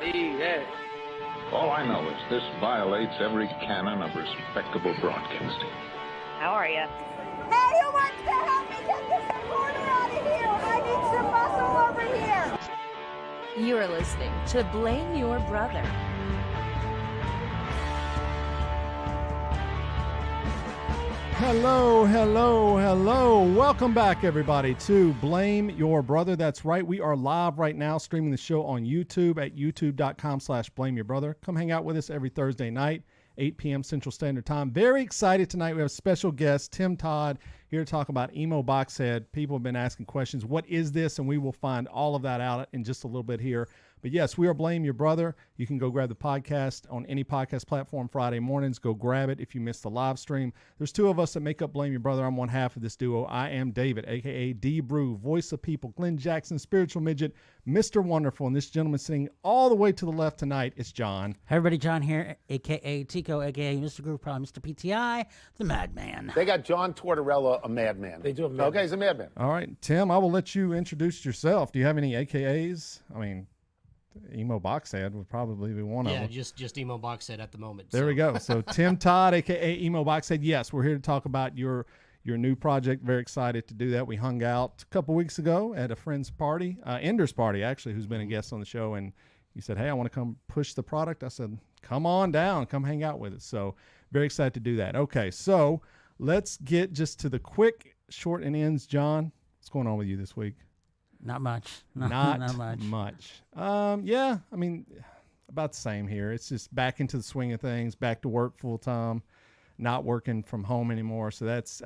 All I know is this violates every canon of respectable broadcasting. How are you? Hey, who wants to help me get this recorder out of here? I need some muscle over here. You are listening to Blame Your Brother. Hello, hello, hello. Welcome back, everybody, to Blame Your Brother. That's right. We are live right now streaming the show on YouTube at youtube.com/blameyourbrother. Come hang out with us every Thursday night, 8 p.m. Central Standard Time. Very excited tonight. We have a special guest, Tim Todd, here to talk about Emo Box Head. People have been asking questions. What is this? And we will find all of that out in just a little bit here. But yes, we are Blame Your Brother. You can go grab the podcast on any podcast platform Friday mornings. Go grab it if you missed the live stream. There's two of us that make up Blame Your Brother. I'm one half of this duo. I am David, a.k.a. D-Brew, voice of people, Glenn Jackson, spiritual midget, Mr. Wonderful. And this gentleman sitting all the way to the left tonight is John. Hey everybody, John here, a.k.a. Tico, a.k.a. Mr. Groove, probably Mr. PTI, the Madman. They got John Tortorella, a madman. They do have a madman. Okay, he's a madman. All right, Tim, I will let you introduce yourself. Do you have any AKAs? I mean, Emo Box Head would probably be one of them. Yeah, just Emo Box Head at the moment. There we go. So Tim Todd, a.k.a. Emo Box Head. Yes, we're here to talk about your new project. Very excited to do that. We hung out a couple weeks ago at a friend's party, Ender's party, actually, who's been a guest on the show. And he said, hey, I want to come push the product. I said, come on down. Come hang out with us. So very excited to do that. Okay, so let's get just to the quick short and ends. John, what's going on with you this week? Not much. Not much. Yeah, I mean, about the same here. It's just back into the swing of things, back to work full time, not working from home anymore. So that's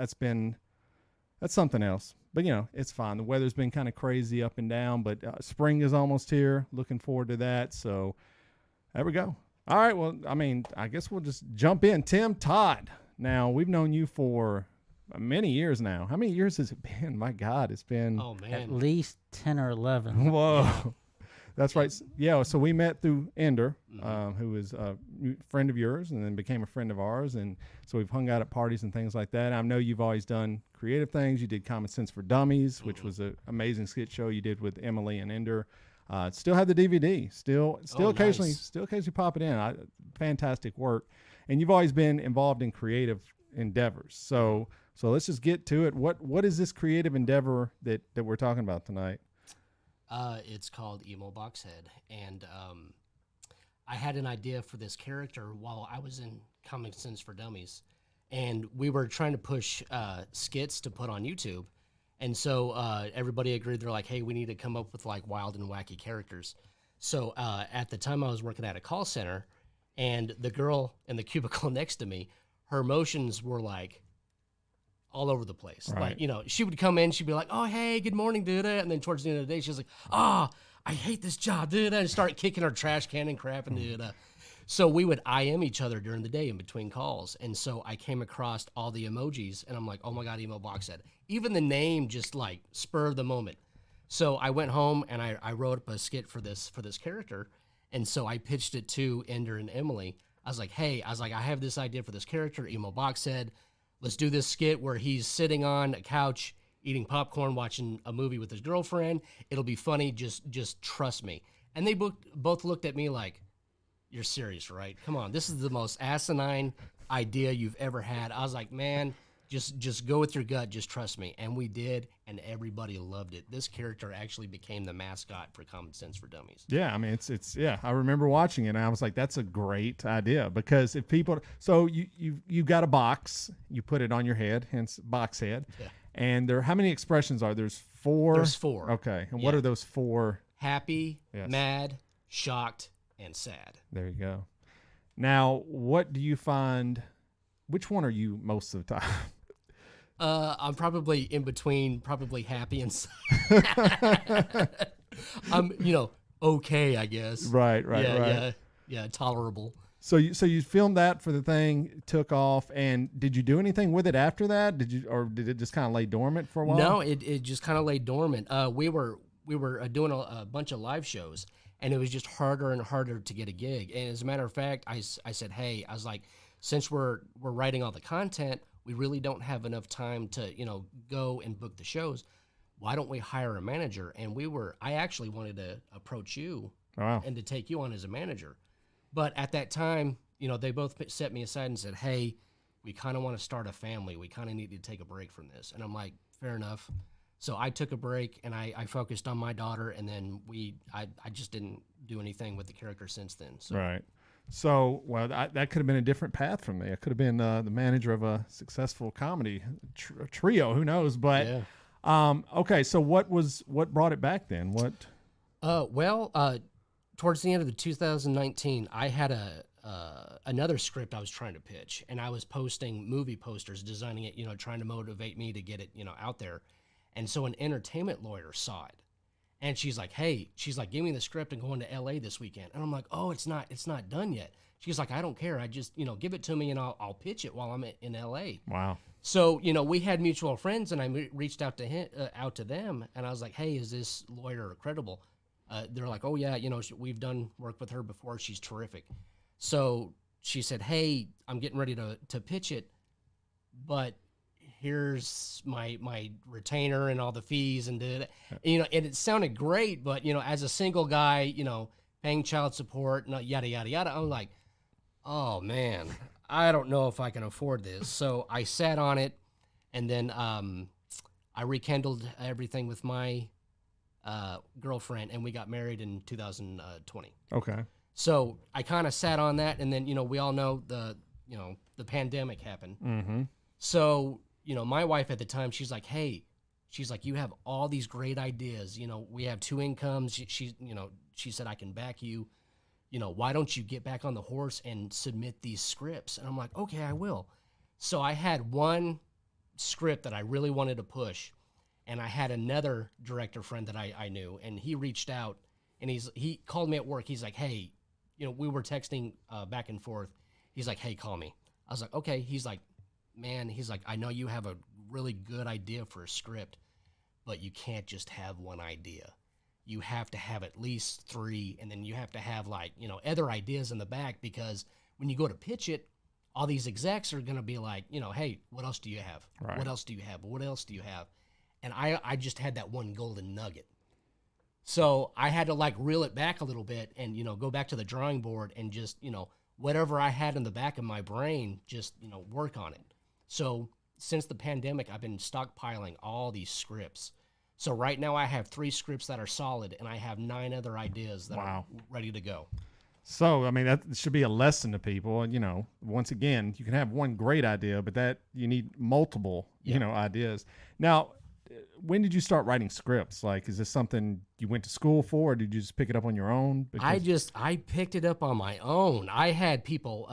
something else. But, you know, it's fine. The weather's been kind of crazy up and down, but spring is almost here. Looking forward to that. So there we go. All right, well, I mean, I guess we'll just jump in. Tim Todd. Now, we've known you for many years now. How many years has it been? My God, it's been At least 10 or 11. Whoa. That's right. Yeah, so we met through Ender, who is a friend of yours and then became a friend of ours. And so we've hung out at parties and things like that. I know you've always done creative things. You did Common Sense for Dummies, which was an amazing skit show you did with Emily and Ender. Still have the DVD. Still occasionally pop it in. Fantastic work. And you've always been involved in creative endeavors. So let's just get to it. What is this creative endeavor that we're talking about tonight? It's called Emo Box Head, and I had an idea for this character while I was in Common Sense for Dummies, and we were trying to push skits to put on YouTube, and so everybody agreed. They're like, hey, we need to come up with like wild and wacky characters. So at the time I was working at a call center, and the girl in the cubicle next to me, her emotions were like all over the place. Right. Like, you know, she would come in, she'd be like, oh, hey, good morning, dude. And then towards the end of the day, she was like, oh, I hate this job, dude. And start kicking her trash can and crap. And dude. So we would IM each other during the day in between calls. And so I came across all the emojis and I'm like, oh my God, Emo Box Head. Even the name just like spur of the moment. So I went home and I wrote up a skit for this character. And so I pitched it to Ender and Emily. I was like, hey, I have this idea for this character, Emo Box Head. Let's do this skit where he's sitting on a couch eating popcorn, watching a movie with his girlfriend. It'll be funny. Just trust me. And they both looked at me like, you're serious, right? Come on. This is the most asinine idea you've ever had. I was like, man, just go with your gut. Just trust me. And we did, and everybody loved it. This character actually became the mascot for Common Sense for Dummies. Yeah, I mean, it's yeah, I remember watching it, and I was like, that's a great idea, because if people, so you got a box, you put it on your head, hence box head, Yeah. and how many expressions are there? There's 4? There's 4. Okay, and what are those 4? Happy, Yes. mad, shocked, and sad. There you go. Now, what do you find, which one are you most of the time? I'm probably in between, probably happy and sad. I'm, okay, I guess. Right. Yeah, tolerable. So you filmed that for the thing, took off, and did you do anything with it after that? Or did it just kind of lay dormant for a while? No, it just kind of lay dormant. We were doing a bunch of live shows, and it was just harder and harder to get a gig. And as a matter of fact, I said, hey, I was like, since we're writing all the content, we really don't have enough time to, go and book the shows. Why don't we hire a manager? And I actually wanted to approach you Wow. and to take you on as a manager. But at that time, you know, they both set me aside and said, hey, we kind of want to start a family. We kind of need to take a break from this. And I'm like, fair enough. So I took a break and I focused on my daughter, and then I just didn't do anything with the character since then. So. Right. So, well, that could have been a different path for me. I could have been the manager of a successful comedy trio. Who knows? But Yeah. okay. So, what brought it back then? What? Towards the end of the 2019, I had another script I was trying to pitch, and I was posting movie posters, designing it, you know, trying to motivate me to get it, you know, out there. And so an entertainment lawyer saw it, and she's like, "Hey," she's like, "Give me the script and going to LA this weekend." And I'm like, "Oh, it's not done yet." She's like, "I don't care. I just, you know, give it to me and I'll pitch it while I'm in LA." Wow. So, you know, we had mutual friends, and I reached out to them, and I was like, "Hey, is this lawyer credible?" They're like, "Oh yeah, you know, we've done work with her before. She's terrific." So she said, "Hey, I'm getting ready to pitch it, but here's my retainer and all the fees and you know." And it sounded great, but you know, as a single guy, you know, paying child support, and yada yada yada, I'm like, oh man, I don't know if I can afford this. So I sat on it, and then I rekindled everything with my girlfriend, and we got married in 2020. Okay. So I kind of sat on that, and then, you know, we all know the pandemic happened. Mm-hmm. So, you know, my wife at the time, she's like, "Hey," she's like, "you have all these great ideas. You know, we have two incomes." She said, "I can back you. You know, why don't you get back on the horse and submit these scripts?" And I'm like, "Okay, I will." So I had one script that I really wanted to push, and I had another director friend that I knew, and he reached out, and he called me at work. He's like, "Hey," you know, we were texting back and forth. He's like, "Hey, call me." I was like, "Okay." He's like, "Man," he's like, "I know you have a really good idea for a script, but you can't just have one idea. You have to have at least three, and then you have to have, like, you know, other ideas in the back, because when you go to pitch it, all these execs are going to be like, you know, 'Hey, what else do you have? Right. What else do you have? What else do you have?'" And I just had that one golden nugget. So I had to like reel it back a little bit and, you know, go back to the drawing board and just, you know, whatever I had in the back of my brain, just, you know, work on it. So since the pandemic, I've been stockpiling all these scripts. So right now I have 3 scripts that are solid, and I have 9 other ideas that are ready to go. So, I mean, that should be a lesson to people. And, you know, once again, you can have one great idea, but that you need multiple, you know, ideas. Now, when did you start writing scripts? Like, is this something you went to school for, or did you just pick it up on your own? I picked it up on my own. I had people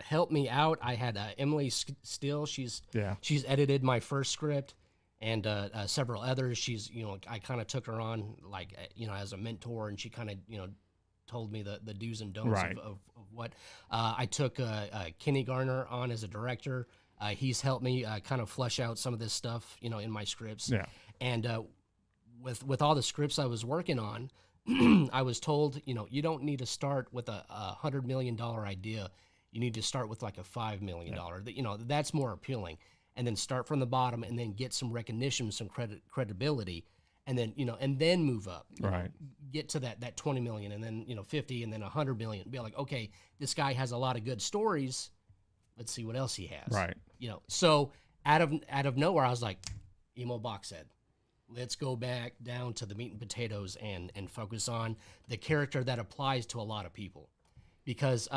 help me out. I had Emily Steele. She's edited my first script, and several others. She's, you know, I kind of took her on, like, you know, as a mentor, and she kind of, you know, told me the do's and don'ts of what. I took Kenny Garner on as a director. He's helped me kind of flesh out some of this stuff, you know, in my scripts. Yeah. And with all the scripts I was working on, I was told, you know, you don't need to start with a $100 million idea. You need to start with like a $5 million. You know, that's more appealing. And then start from the bottom, and then get some recognition, some credibility, and then, you know, and then move up. Right. Get to that 20 million, and then, you know, 50, and then 100 million. Be like, okay, this guy has a lot of good stories. Let's see what else he has. Right. You know, so out of nowhere, I was like, Emo Box Head. Let's go back down to the meat and potatoes and focus on the character that applies to a lot of people. Because,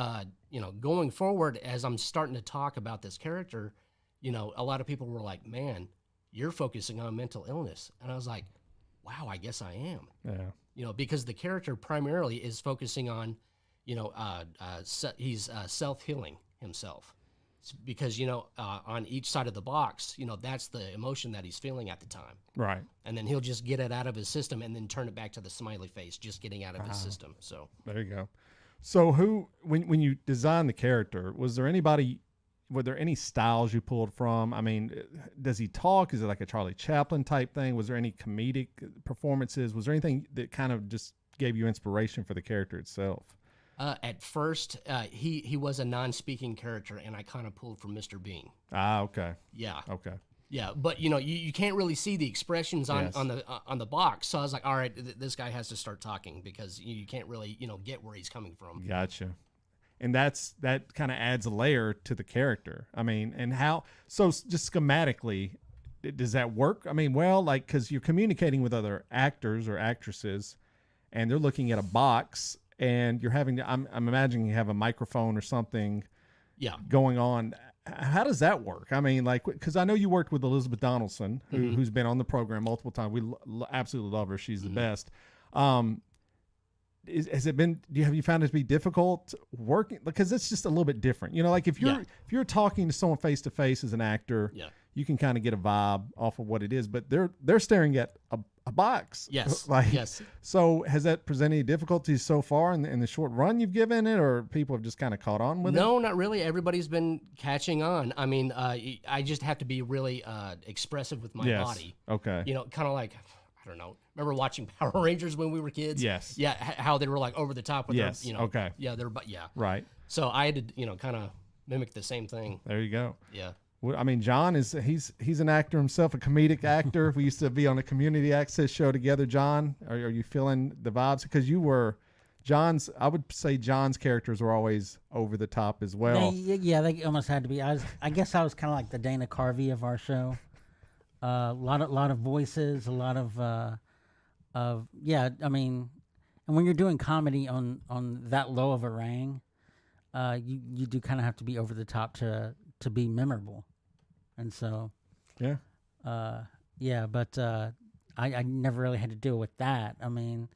you know, going forward, as I'm starting to talk about this character, you know, a lot of people were like, "Man, you're focusing on mental illness." And I was like, wow, I guess I am. Yeah. You know, because the character primarily is focusing on, you know, he's self-healing himself. Because, you know, on each side of the box, you know, that's the emotion that he's feeling at the time. Right. And then he'll just get it out of his system and then turn it back to the smiley face, just getting out of his system. So there you go. So when you designed the character, were there any styles you pulled from? I mean, does he talk? Is it like a Charlie Chaplin type thing? Was there any comedic performances? Was there anything that kind of just gave you inspiration for the character itself? At first, he was a non-speaking character, and I kind of pulled from Mr. Bean. Ah, okay. Yeah. Okay. Yeah, but you can't really see the expressions on Yes. on the box. So I was like, all right, this guy has to start talking because you can't really get where he's coming from. Gotcha. And that kind of adds a layer to the character. I mean, and how, so just schematically, does that work? I mean, well, like, because you're communicating with other actors or actresses, and they're looking at a box, and you're having to, I'm imagining you have a microphone or something Yeah. going on. How does that work? I mean, like, because I know you worked with Elizabeth Donaldson, who's been on the program multiple times. We absolutely love her. She's the best. Has it been? Have you found it to be difficult working? Because it's just a little bit different. Like if you're talking to someone face to face as an actor, you can kind of get a vibe off of what it is. But they're staring at a box. Yes. Yes. So has that presented any difficulties so far in the short run you've given it, or people have just kind of caught on with it? No, not really. Everybody's been catching on. I mean, I just have to be really expressive with my body. Okay. Kind of like, I don't know. Remember watching Power Rangers when we were kids? Yes. Yeah, how they were like over the top with Yes. their, Okay. Yeah, Right. So I had to, kind of mimic the same thing. There you go. Yeah. Well, I mean, John he's an actor himself, a comedic actor. We used to be on a community access show together. John, are you feeling the vibes? Because you were I would say John's characters were always over the top as well. They almost had to be. I guess I was kind of like the Dana Carvey of our show. A lot of voices, a lot of I mean, and when you're doing comedy on that low of a rang, you do kind of have to be over the top to be memorable, and so but I never really had to deal with that. I mean,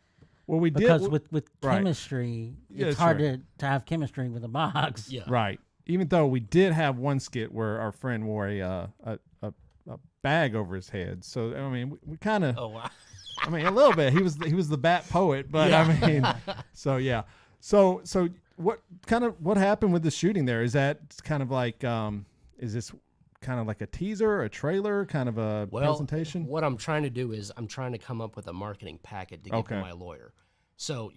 well, we because did with right. chemistry, Yeah, it's that's hard right. to have chemistry with a box. Yeah. Right. Even though we did have one skit where our friend wore a bag over his head, so I mean, we kind of. Oh wow. I mean, a little bit. He was the bat poet, but I mean, so yeah. So what happened with the shooting there? Is that kind of like is this kind of like a teaser, a trailer, kind of a presentation? What I'm trying to do is I'm trying to come up with a marketing packet to give to my lawyer. So,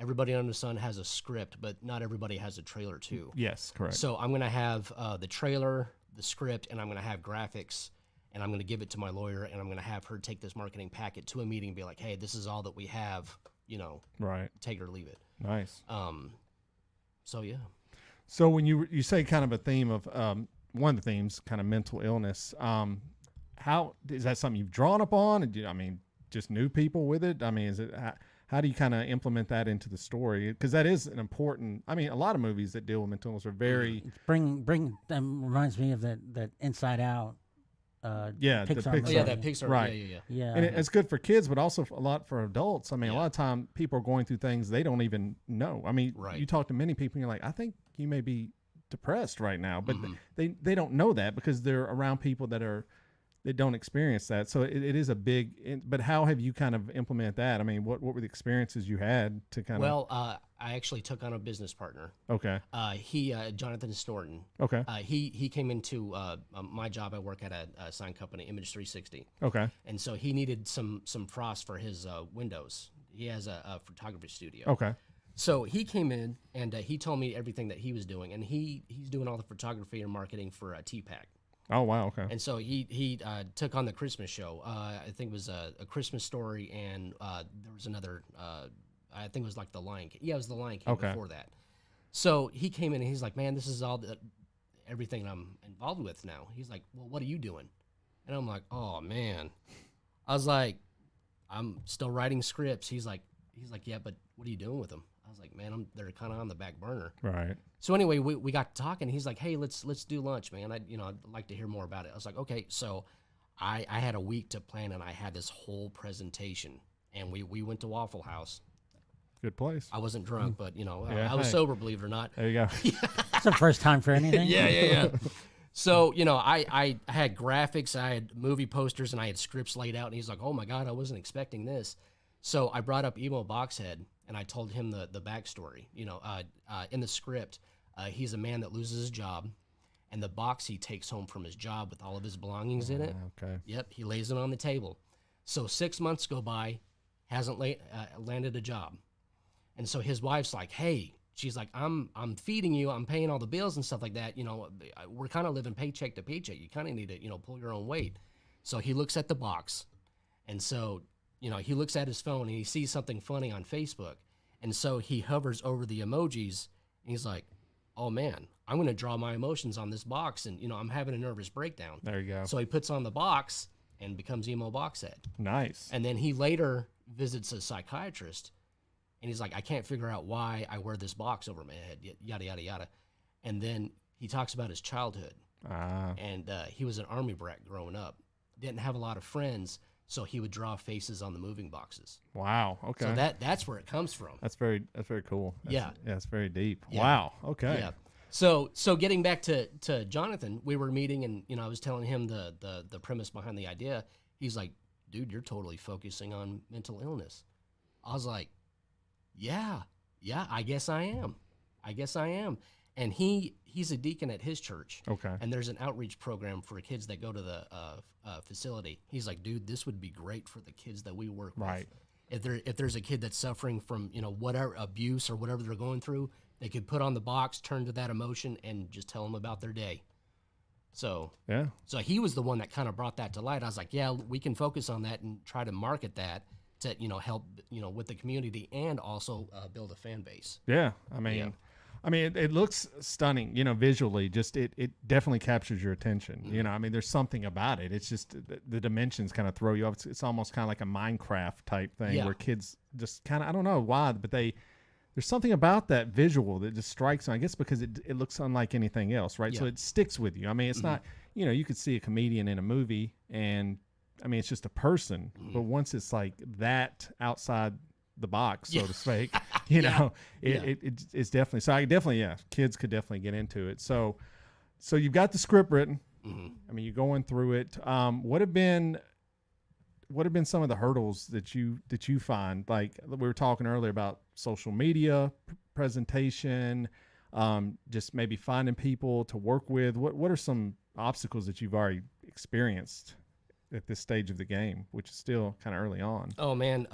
everybody under the sun has a script, but not everybody has a trailer too. Yes, correct. So I'm going to have the trailer, the script, and I'm going to have graphics, and I'm going to give it to my lawyer, and I'm going to have her take this marketing packet to a meeting and be like, hey, this is all that we have, right. Take it or leave it. Nice. So yeah. So when you say kind of a theme of one of the themes, kind of mental illness, how is that something you've drawn upon? I mean, just new people with it? I mean, is it how do you kind of implement that into the story? Because that is an important. I mean, a lot of movies that deal with mental illness are very Bring reminds me of that Inside Out. the Pixar Pixar. movie. Yeah, that Pixar. Right. Yeah, And it's good for kids, but also a lot for adults. I mean, a lot of time people are going through things they don't even know. I mean, Right. you talk to many people, and you're like, I think you may be depressed right now, but they don't know that because they're around people that don't experience that. So it is a big. But how have you kind of implemented that? I mean, what were the experiences you had to kind of? Well, I actually took on a business partner. Okay. Jonathan Snorton. Okay. He came into my job. I work at a sign company, Image 360. Okay. And so he needed some frost for his windows. He has a photography studio. Okay. So he came in and he told me everything that he was doing, and he's doing all the photography and marketing for T-Pack. Oh wow. Okay. And so he took on the Christmas show. I think it was a Christmas Story, and there was another. I think it was like The Lion King. Yeah, it was The Lion King before that. So he came in and he's like, "Man, this is all everything I'm involved with now." He's like, "Well, what are you doing?" And I'm like, "Oh man," I was like, "I'm still writing scripts." He's like, "Yeah, but what are you doing with them?" I was like, "Man, they're kind of on the back burner." Right. So anyway, we got talking. He's like, "Hey, let's do lunch, man. I'd like to hear more about it." I was like, "Okay." So I had a week to plan, and I had this whole presentation, and we went to Waffle House. Good place. I wasn't drunk, but Yeah, I was hey. sober, believe it or not. There you go. it's the first time for anything. Yeah. So I had graphics, I had movie posters, and I had scripts laid out. And he's like, "Oh my God, I wasn't expecting this." So I brought up Emo Box Head, and I told him the backstory. In the script, he's a man that loses his job, and the box he takes home from his job with all of his belongings in it. Okay. Yep, he lays it on the table. So 6 months go by, hasn't landed a job. And so his wife's like, "Hey, she's like, I'm feeding you, I'm paying all the bills and stuff like that. You know, we're kind of living paycheck to paycheck. You kind of need to, you know, pull your own weight. So he looks at the box, and so, you know, he looks at his phone and he sees something funny on Facebook, and so he hovers over the emojis and he's like, oh man, I'm going to draw my emotions on this box, and, you know, I'm having a nervous breakdown. There you go. So he puts on the box and becomes Emo Box Head. Nice. And then he later visits a psychiatrist, and he's like, I can't figure out why I wear this box over my head, yada, yada, yada. And then he talks about his childhood. And he was an Army brat growing up. Didn't have a lot of friends, so he would draw faces on the moving boxes. Wow. Okay. So that's where it comes from. That's very cool. Yeah. It's very deep. Yeah. Wow. Okay. Yeah. So getting back to Jonathan, we were meeting, and, you know, I was telling him the premise behind the idea. He's like, dude, you're totally focusing on mental illness. I was like, yeah, I guess I am. And he's a deacon at his church. Okay. And there's an outreach program for kids that go to the facility. He's like, dude, this would be great for the kids that we work with. Right. If there's a kid that's suffering from, you know, whatever abuse or whatever they're going through, they could put on the box, turn to that emotion, and just tell them about their day. So Yeah. so he was the one that kind of brought that to light. I was like, yeah, we can focus on that and try to market that to, you know, help, you know, with the community, and also build a fan base. Yeah. I mean, it looks stunning, you know, visually. Just it definitely captures your attention. You know, I mean, there's something about it. It's just the dimensions kind of throw you off. It's almost kind of like a Minecraft type thing where kids just kind of, I don't know why, but there's something about that visual that just strikes me. I guess because it looks unlike anything else, right? So it sticks with you. I mean, it's not, you know, you could see a comedian in a movie, and I mean, it's just a person. But once it's like that outside the box, so to speak, you know, it's definitely, so I definitely, kids could definitely get into it. So you've got the script written. I mean, you're going through it. What have been some of the hurdles that you find? Like we were talking earlier about social media presentation, just maybe finding people to work with. What are some obstacles that you've already experienced at this stage of the game, which is still kind of early on? Oh man,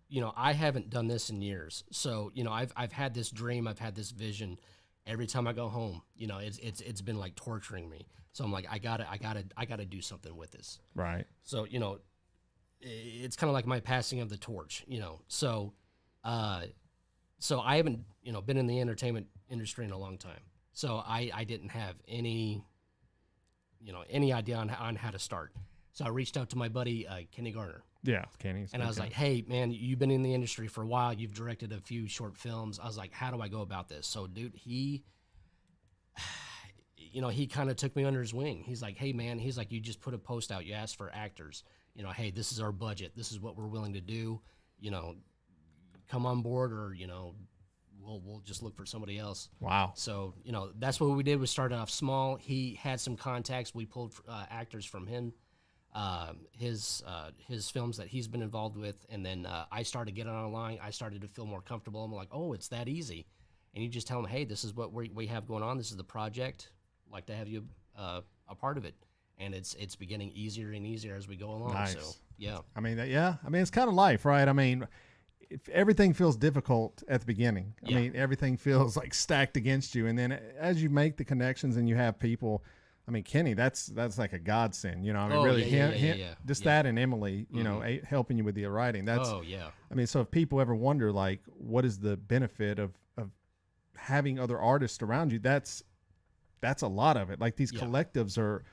you know, I haven't done this in years. So, you know, I've had this dream, I've had this vision. Every time I go home, you know, it's been like torturing me. So I'm like, I gotta do something with this. Right. So, you know, it's kind of like my passing of the torch, you know. So I haven't, you know, been in the entertainment industry in a long time. So I didn't have any idea on how to start. So I reached out to my buddy, Kenny Garner. Yeah, Kenny. And I was like, hey, man, you've been in the industry for a while. You've directed a few short films. I was like, how do I go about this? So, dude, he kind of took me under his wing. He's like, hey, man, he's like, you just put a post out. You asked for actors. You know, hey, this is our budget. This is what we're willing to do. You know, come on board, or, you know, we'll just look for somebody else. Wow. So, you know, that's what we did, was started off small. He had some contacts. We pulled actors from him. His films that he's been involved with, and then I started getting online. I started to feel more comfortable. I'm like, oh, it's that easy. And you just tell them, hey, this is what we have going on. This is the project. I'd like to have you a part of it. And it's getting easier and easier as we go along. Nice. So yeah. I mean, it's kind of life, right? I mean, if everything feels difficult at the beginning. I mean, everything feels like stacked against you, and then as you make the connections and you have people. I mean, Kenny, that's like a godsend, you know. I mean, really, just that, and Emily, you know, helping you with the writing. That's, I mean, so if people ever wonder, like, what is the benefit of having other artists around you? That's a lot of it. Like, these collectives are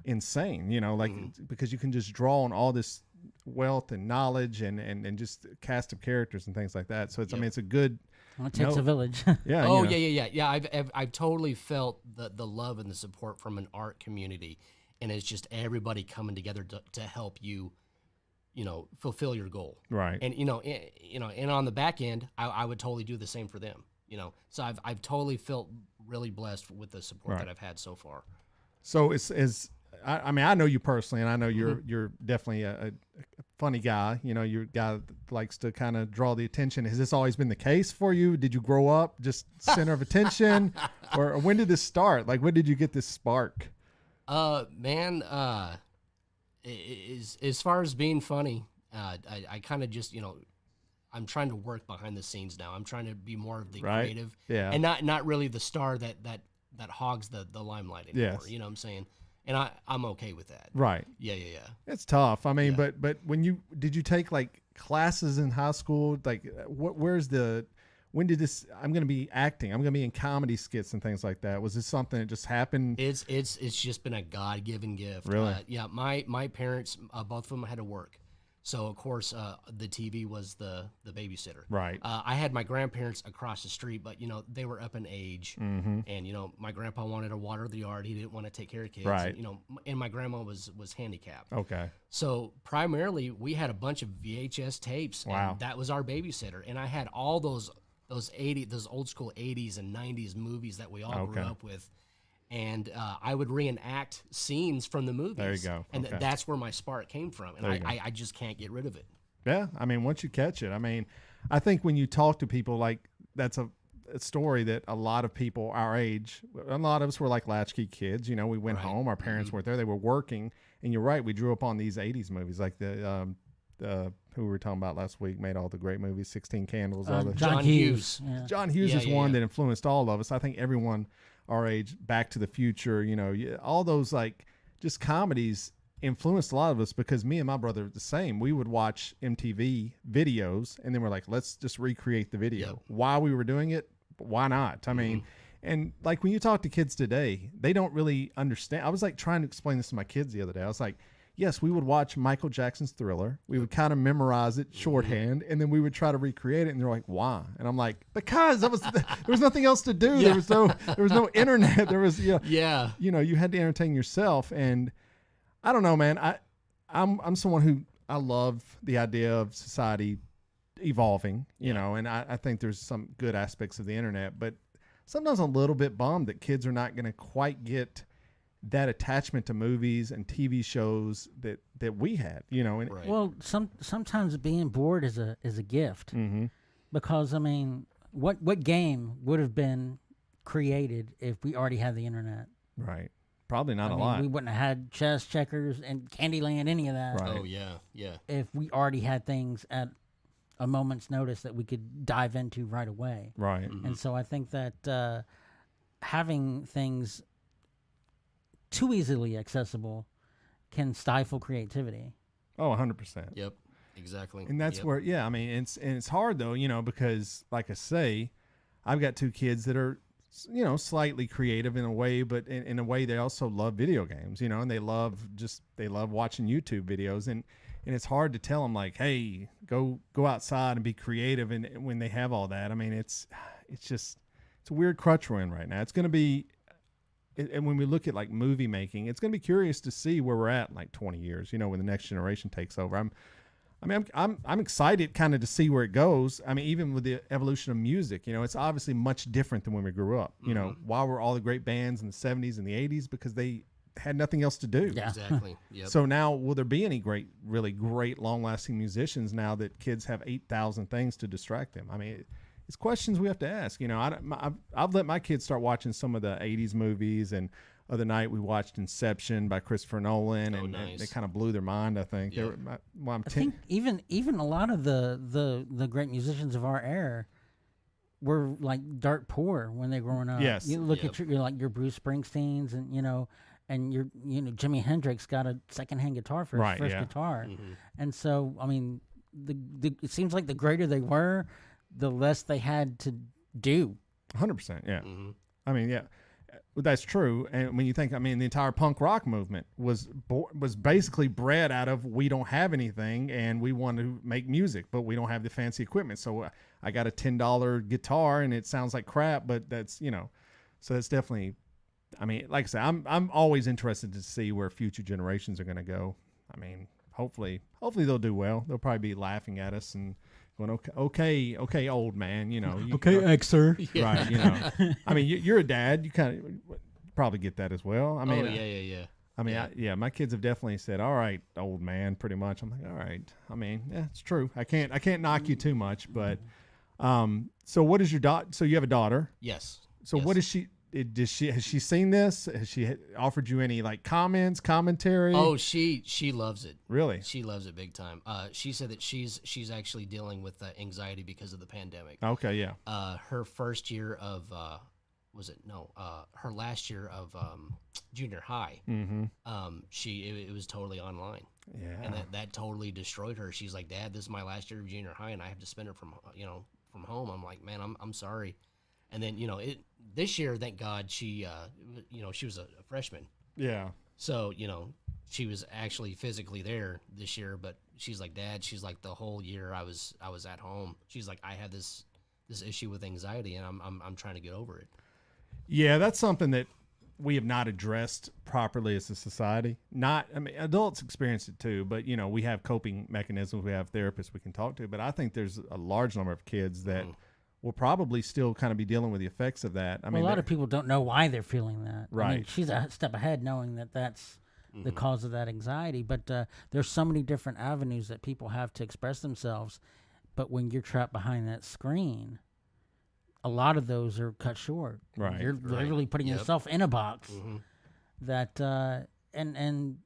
insane, you know, like because you can just draw on all this wealth and knowledge and just cast of characters and things like that. So it's, I mean, it's a good. Well, it takes a village. Yeah. Oh, you know. yeah. I've totally felt the love and the support from an art community, and it's just everybody coming together to help you, you know, fulfill your goal. Right. And and on the back end, I would totally do the same for them. You know, so I've totally felt really blessed with the support that I've had so far. So I mean, I know you personally, and I know you're definitely a funny guy. You know, you're a guy that likes to kind of draw the attention. Has this always been the case for you? Did you grow up just center of attention, or when did this start? Like, when did you get this spark? Man, as far as being funny, I kind of just, you know, I'm trying to work behind the scenes now. I'm trying to be more of the Right. creative, Yeah. and not really the star that hogs the limelight anymore. Yes. You know what I'm saying? And I'm okay with that. Right. Yeah. It's tough. I mean, Yeah. but when did you take like classes in high school? Like, when did this? I'm going to be acting. I'm going to be in comedy skits and things like that. Was this something that just happened? It's just been a God-given gift. Really? Yeah. My parents, both of them had to work, so of course the TV was the babysitter. Right. I had my grandparents across the street, but they were up in age, and my grandpa wanted to water the yard. He didn't want to take care of kids. Right. And my grandma was handicapped. Okay. So primarily we had a bunch of VHS tapes. Wow. And that was our babysitter, and I had all those old school 80s and 90s movies that we all grew up with, and I would reenact scenes from the movies. There you go. And Okay. that's where my spark came from, and I just can't get rid of it. Yeah. I mean, once you catch it, I mean, I think when you talk to people, like that's a story that a lot of people our age, a lot of us were like latchkey kids. We went Right. home, our parents weren't there, they were working, and you're right. We grew up on these 80s movies, like the who we were talking about last week made all the great movies, 16 Candles, all the John Hughes. Yeah. John Hughes Yeah, is yeah, one yeah. that influenced all of us. I think everyone our age, Back to the Future, all those like just comedies influenced a lot of us, because me and my brother were the same. We would watch MTV videos and then we're like, let's just recreate the video. Yep. While we were doing it, why not? I mean, and like when you talk to kids today, they don't really understand. I was like trying to explain this to my kids the other day. I was like, yes, we would watch Michael Jackson's Thriller. We would kind of memorize it shorthand, and then we would try to recreate it. And they're like, "Why?" And I'm like, "Because there was nothing else to do. Yeah. There was no internet. There was Yeah. you had to entertain yourself." And I don't know, man. I'm someone who I love the idea of society evolving, and I think there's some good aspects of the internet, but sometimes I'm a little bit bummed that kids are not going to quite get that attachment to movies and TV shows that we had, and Right. Well, sometimes being bored is a gift, because I mean, what game would have been created if we already had the internet? right, probably not I a mean, lot. we wouldn't have had chess, checkers, and Candyland, any of that, Right. Oh yeah. if we already had things at a moment's notice that we could dive into right away. Right. And so I think that having things too easily accessible can stifle creativity. Oh, 100%. Yep. Exactly. And that's Yep. where, yeah, I mean, it's hard though, because like I say, I've got two kids that are, slightly creative in a way, but in a way they also love video games, and they love watching YouTube videos, and it's hard to tell them like, hey, go outside and be creative. And when they have all that, I mean, it's a weird crutch we're in right now. It's going to be, and when we look at like movie making, it's going to be curious to see where we're at in like 20 years, when the next generation takes over. I'm excited kind of to see where it goes. I mean, even with the evolution of music, it's obviously much different than when we grew up. Why were all the great bands in the 70s and the 80s? Because they had nothing else to do. Yeah. Exactly. Yep. So now, will there be any really great, long-lasting musicians now that kids have 8,000 things to distract them? I mean, it's questions we have to ask. I've let my kids start watching some of the 80s movies, and other night we watched Inception by Christopher Nolan, and nice. they kind of blew their mind, I think. Yeah. I think even a lot of the great musicians of our era were like dirt poor when they were growing up. Yes. You look Yep. at your Bruce Springsteens, and your Jimi Hendrix got a secondhand guitar for his Right, first yeah. guitar. And so I mean it seems like the greater they were, the less they had to do. 100%, yeah. I mean, yeah. That's true. And when you think, I mean, the entire punk rock movement was basically bred out of, we don't have anything and we want to make music, but we don't have the fancy equipment. So I got a $10 guitar and it sounds like crap, but that's, so that's definitely, I mean, like I said, I'm always interested to see where future generations are going to go. I mean, hopefully they'll do well. They'll probably be laughing at us and going, okay, old man, Xer. right, I mean, you're a dad. You kind of probably get that as well. I mean, yeah. I mean, my kids have definitely said, "All right, old man," pretty much. I'm like, "All right." I mean, yeah, it's true. I can't knock you too much, but so what is your daughter? So you have a daughter. Yes. So Yes. what is she? has she seen this? Has she offered you any like comments, commentary? Oh, she loves it. Really? She loves it big time. She said that she's actually dealing with anxiety because of the pandemic. Okay, yeah. Her first year of her last year of junior high. Mm-hmm. It was totally online. Yeah. And that totally destroyed her. She's like, Dad, this is my last year of junior high, and I have to spend it from home. I'm like, man, I'm sorry. And then this year, thank God, she she was a freshman. Yeah. So she was actually physically there this year, but she's like, Dad, she's like, the whole year I was at home. She's like, I have this issue with anxiety, and I'm trying to get over it. Yeah, that's something that we have not addressed properly as a society. Adults experience it too, but we have coping mechanisms. We have therapists we can talk to, but I think there's a large number of kids that will probably still kind of be dealing with the effects of that. A lot of people don't know why they're feeling that. Right. I mean, she's a step ahead knowing that that's the cause of that anxiety, but there's so many different avenues that people have to express themselves, but when you're trapped behind that screen, a lot of those are cut short. Right. You're literally putting yourself in a box that, and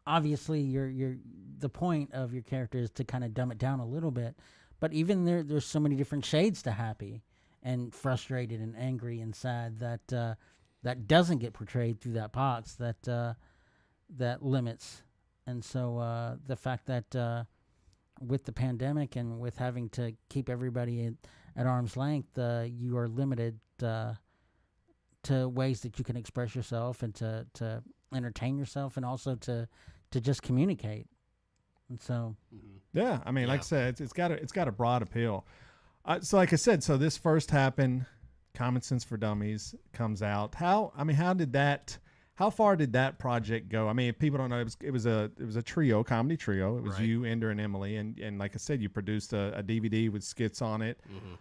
obviously you're the point of your character is to kind of dumb it down a little bit, but even there's so many different shades to happy and frustrated and angry and sad that doesn't get portrayed through that box that limits. And so the fact that with the pandemic and with having to keep everybody at arm's length, you are limited to ways that you can express yourself and to entertain yourself and also to just communicate. And so, yeah, I mean, like I said, it's got a broad appeal. So like I said, so this first happened, Common Sense for Dummies comes out. How far did that project go? I mean, if people don't know, it was a trio, comedy trio. It was you, Ender, and Emily, and like I said, you produced a DVD with skits on it.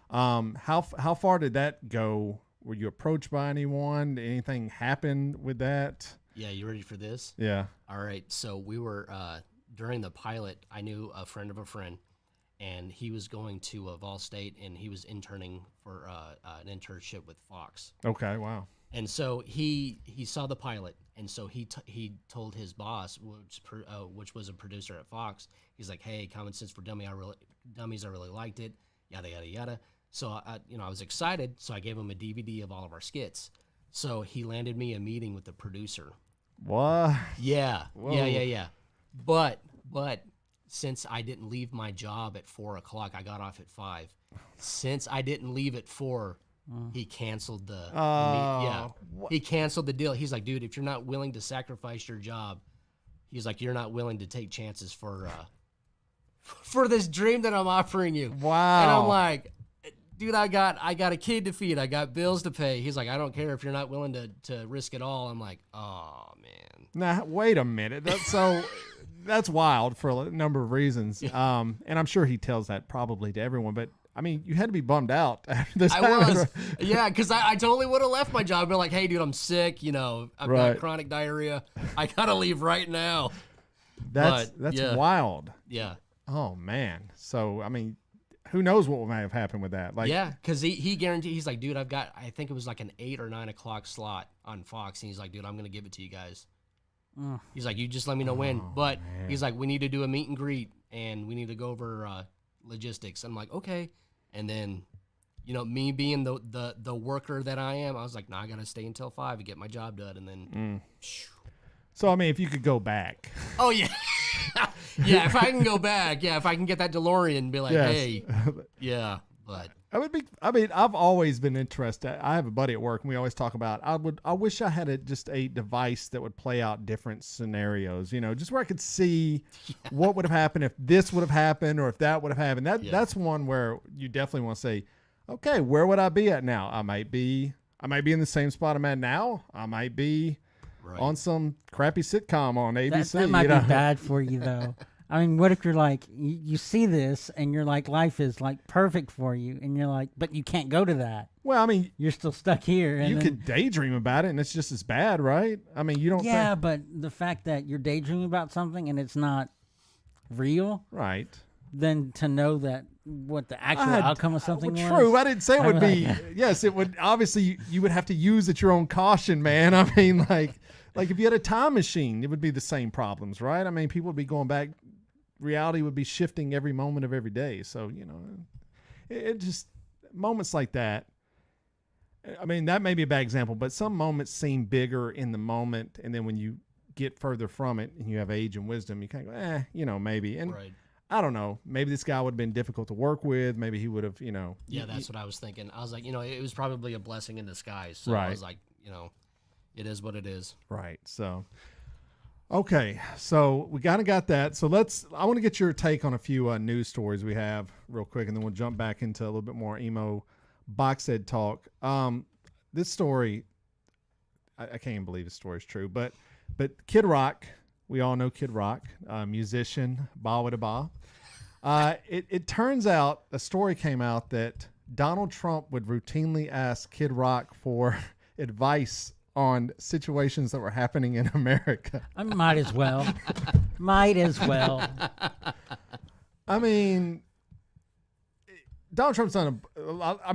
How far did that go? Were you approached by anyone? Did anything happen with that? Yeah, you ready for this? Yeah. All right. So we were during the pilot. I knew a friend of a friend, and he was going to Vol State, and he was interning for an internship with Fox. Okay. Wow. And so he saw the pilot, and so he told his boss, which was a producer at Fox. He's like, "Hey, Common Sense for Dummies, I really liked it, yada yada yada." So I was excited, so I gave him a DVD of all of our skits. So he landed me a meeting with the producer. What? Yeah, Whoa. yeah. But since I didn't leave my job at 4:00, I got off at 5. Since I didn't leave at 4. He canceled he canceled the deal. He's like, dude, if you're not willing to sacrifice your job, he's like, you're not willing to take chances for this dream that I'm offering you. Wow. And I'm like, dude, I got a kid to feed. I got bills to pay. He's like, I don't care if you're not willing to risk it all. I'm like, oh man. Nah, wait a minute. That's wild for a number of reasons. And I'm sure he tells that probably to everyone, but I mean, you had to be bummed out after this. I was, yeah, because I totally would have left my job. Been like, hey, dude, I'm sick. I've got chronic diarrhea. I gotta leave right now. That's wild. Yeah. Oh man. So I mean, who knows what might have happened with that? Like, yeah, because he guaranteed. He's like, dude, I think it was like an 8 or 9 o'clock slot on Fox, and he's like, dude, I'm gonna give it to you guys. He's like, you just let me know when. But he's like, we need to do a meet and greet, and we need to go over logistics. I'm like, okay. And then, me being the worker that I am, I was like, nah, I gotta stay until 5 to get my job done. And then, so I mean, if you could go back. Oh yeah, yeah. If I can go back, if I can get that DeLorean and be like, hey, yeah. But I've always been interested. I have a buddy at work, and we always talk about. I wish I had just a device that would play out different scenarios. Just where I could see what would have happened if this would have happened, or if that would have happened. That's one where you definitely want to say, okay, where would I be at now? I might be in the same spot I'm at now. I might be on some crappy sitcom on ABC. That might be bad for you though. I mean, what if you're like, you see this and you're like, life is like perfect for you, and you're like, but you can't go to that. Well, I mean, you're still stuck here. And you could daydream about it, and it's just as bad, right? I mean, you don't. Yeah, but the fact that you're daydreaming about something and it's not real, right? Then to know that what the actual outcome of something was. True, I didn't say it would be. Like, Yes, it would. Obviously, you would have to use at your own caution, man. I mean, like if you had a time machine, it would be the same problems, right? I mean, people would be going back. Reality would be shifting every moment of every day. So, it just moments like that. I mean, that may be a bad example, but some moments seem bigger in the moment, and then when you get further from it and you have age and wisdom, you kind of go, maybe. And Right. I don't know. Maybe this guy would have been difficult to work with. Maybe he would have, Yeah, that's what I was thinking. I was like, it was probably a blessing in disguise. So Right. I was like, it is what it is. Right. So, okay. So we kind of got that. So I want to get your take on a few news stories we have real quick, and then we'll jump back into a little bit more Emo Box Head talk. This story, I can't even believe this story is true, but Kid Rock, we all know Kid Rock, musician, ba with a ba. It turns out a story came out that Donald Trump would routinely ask Kid Rock for advice on situations that were happening in America. I might as well. Might as well. I mean, Donald Trump's done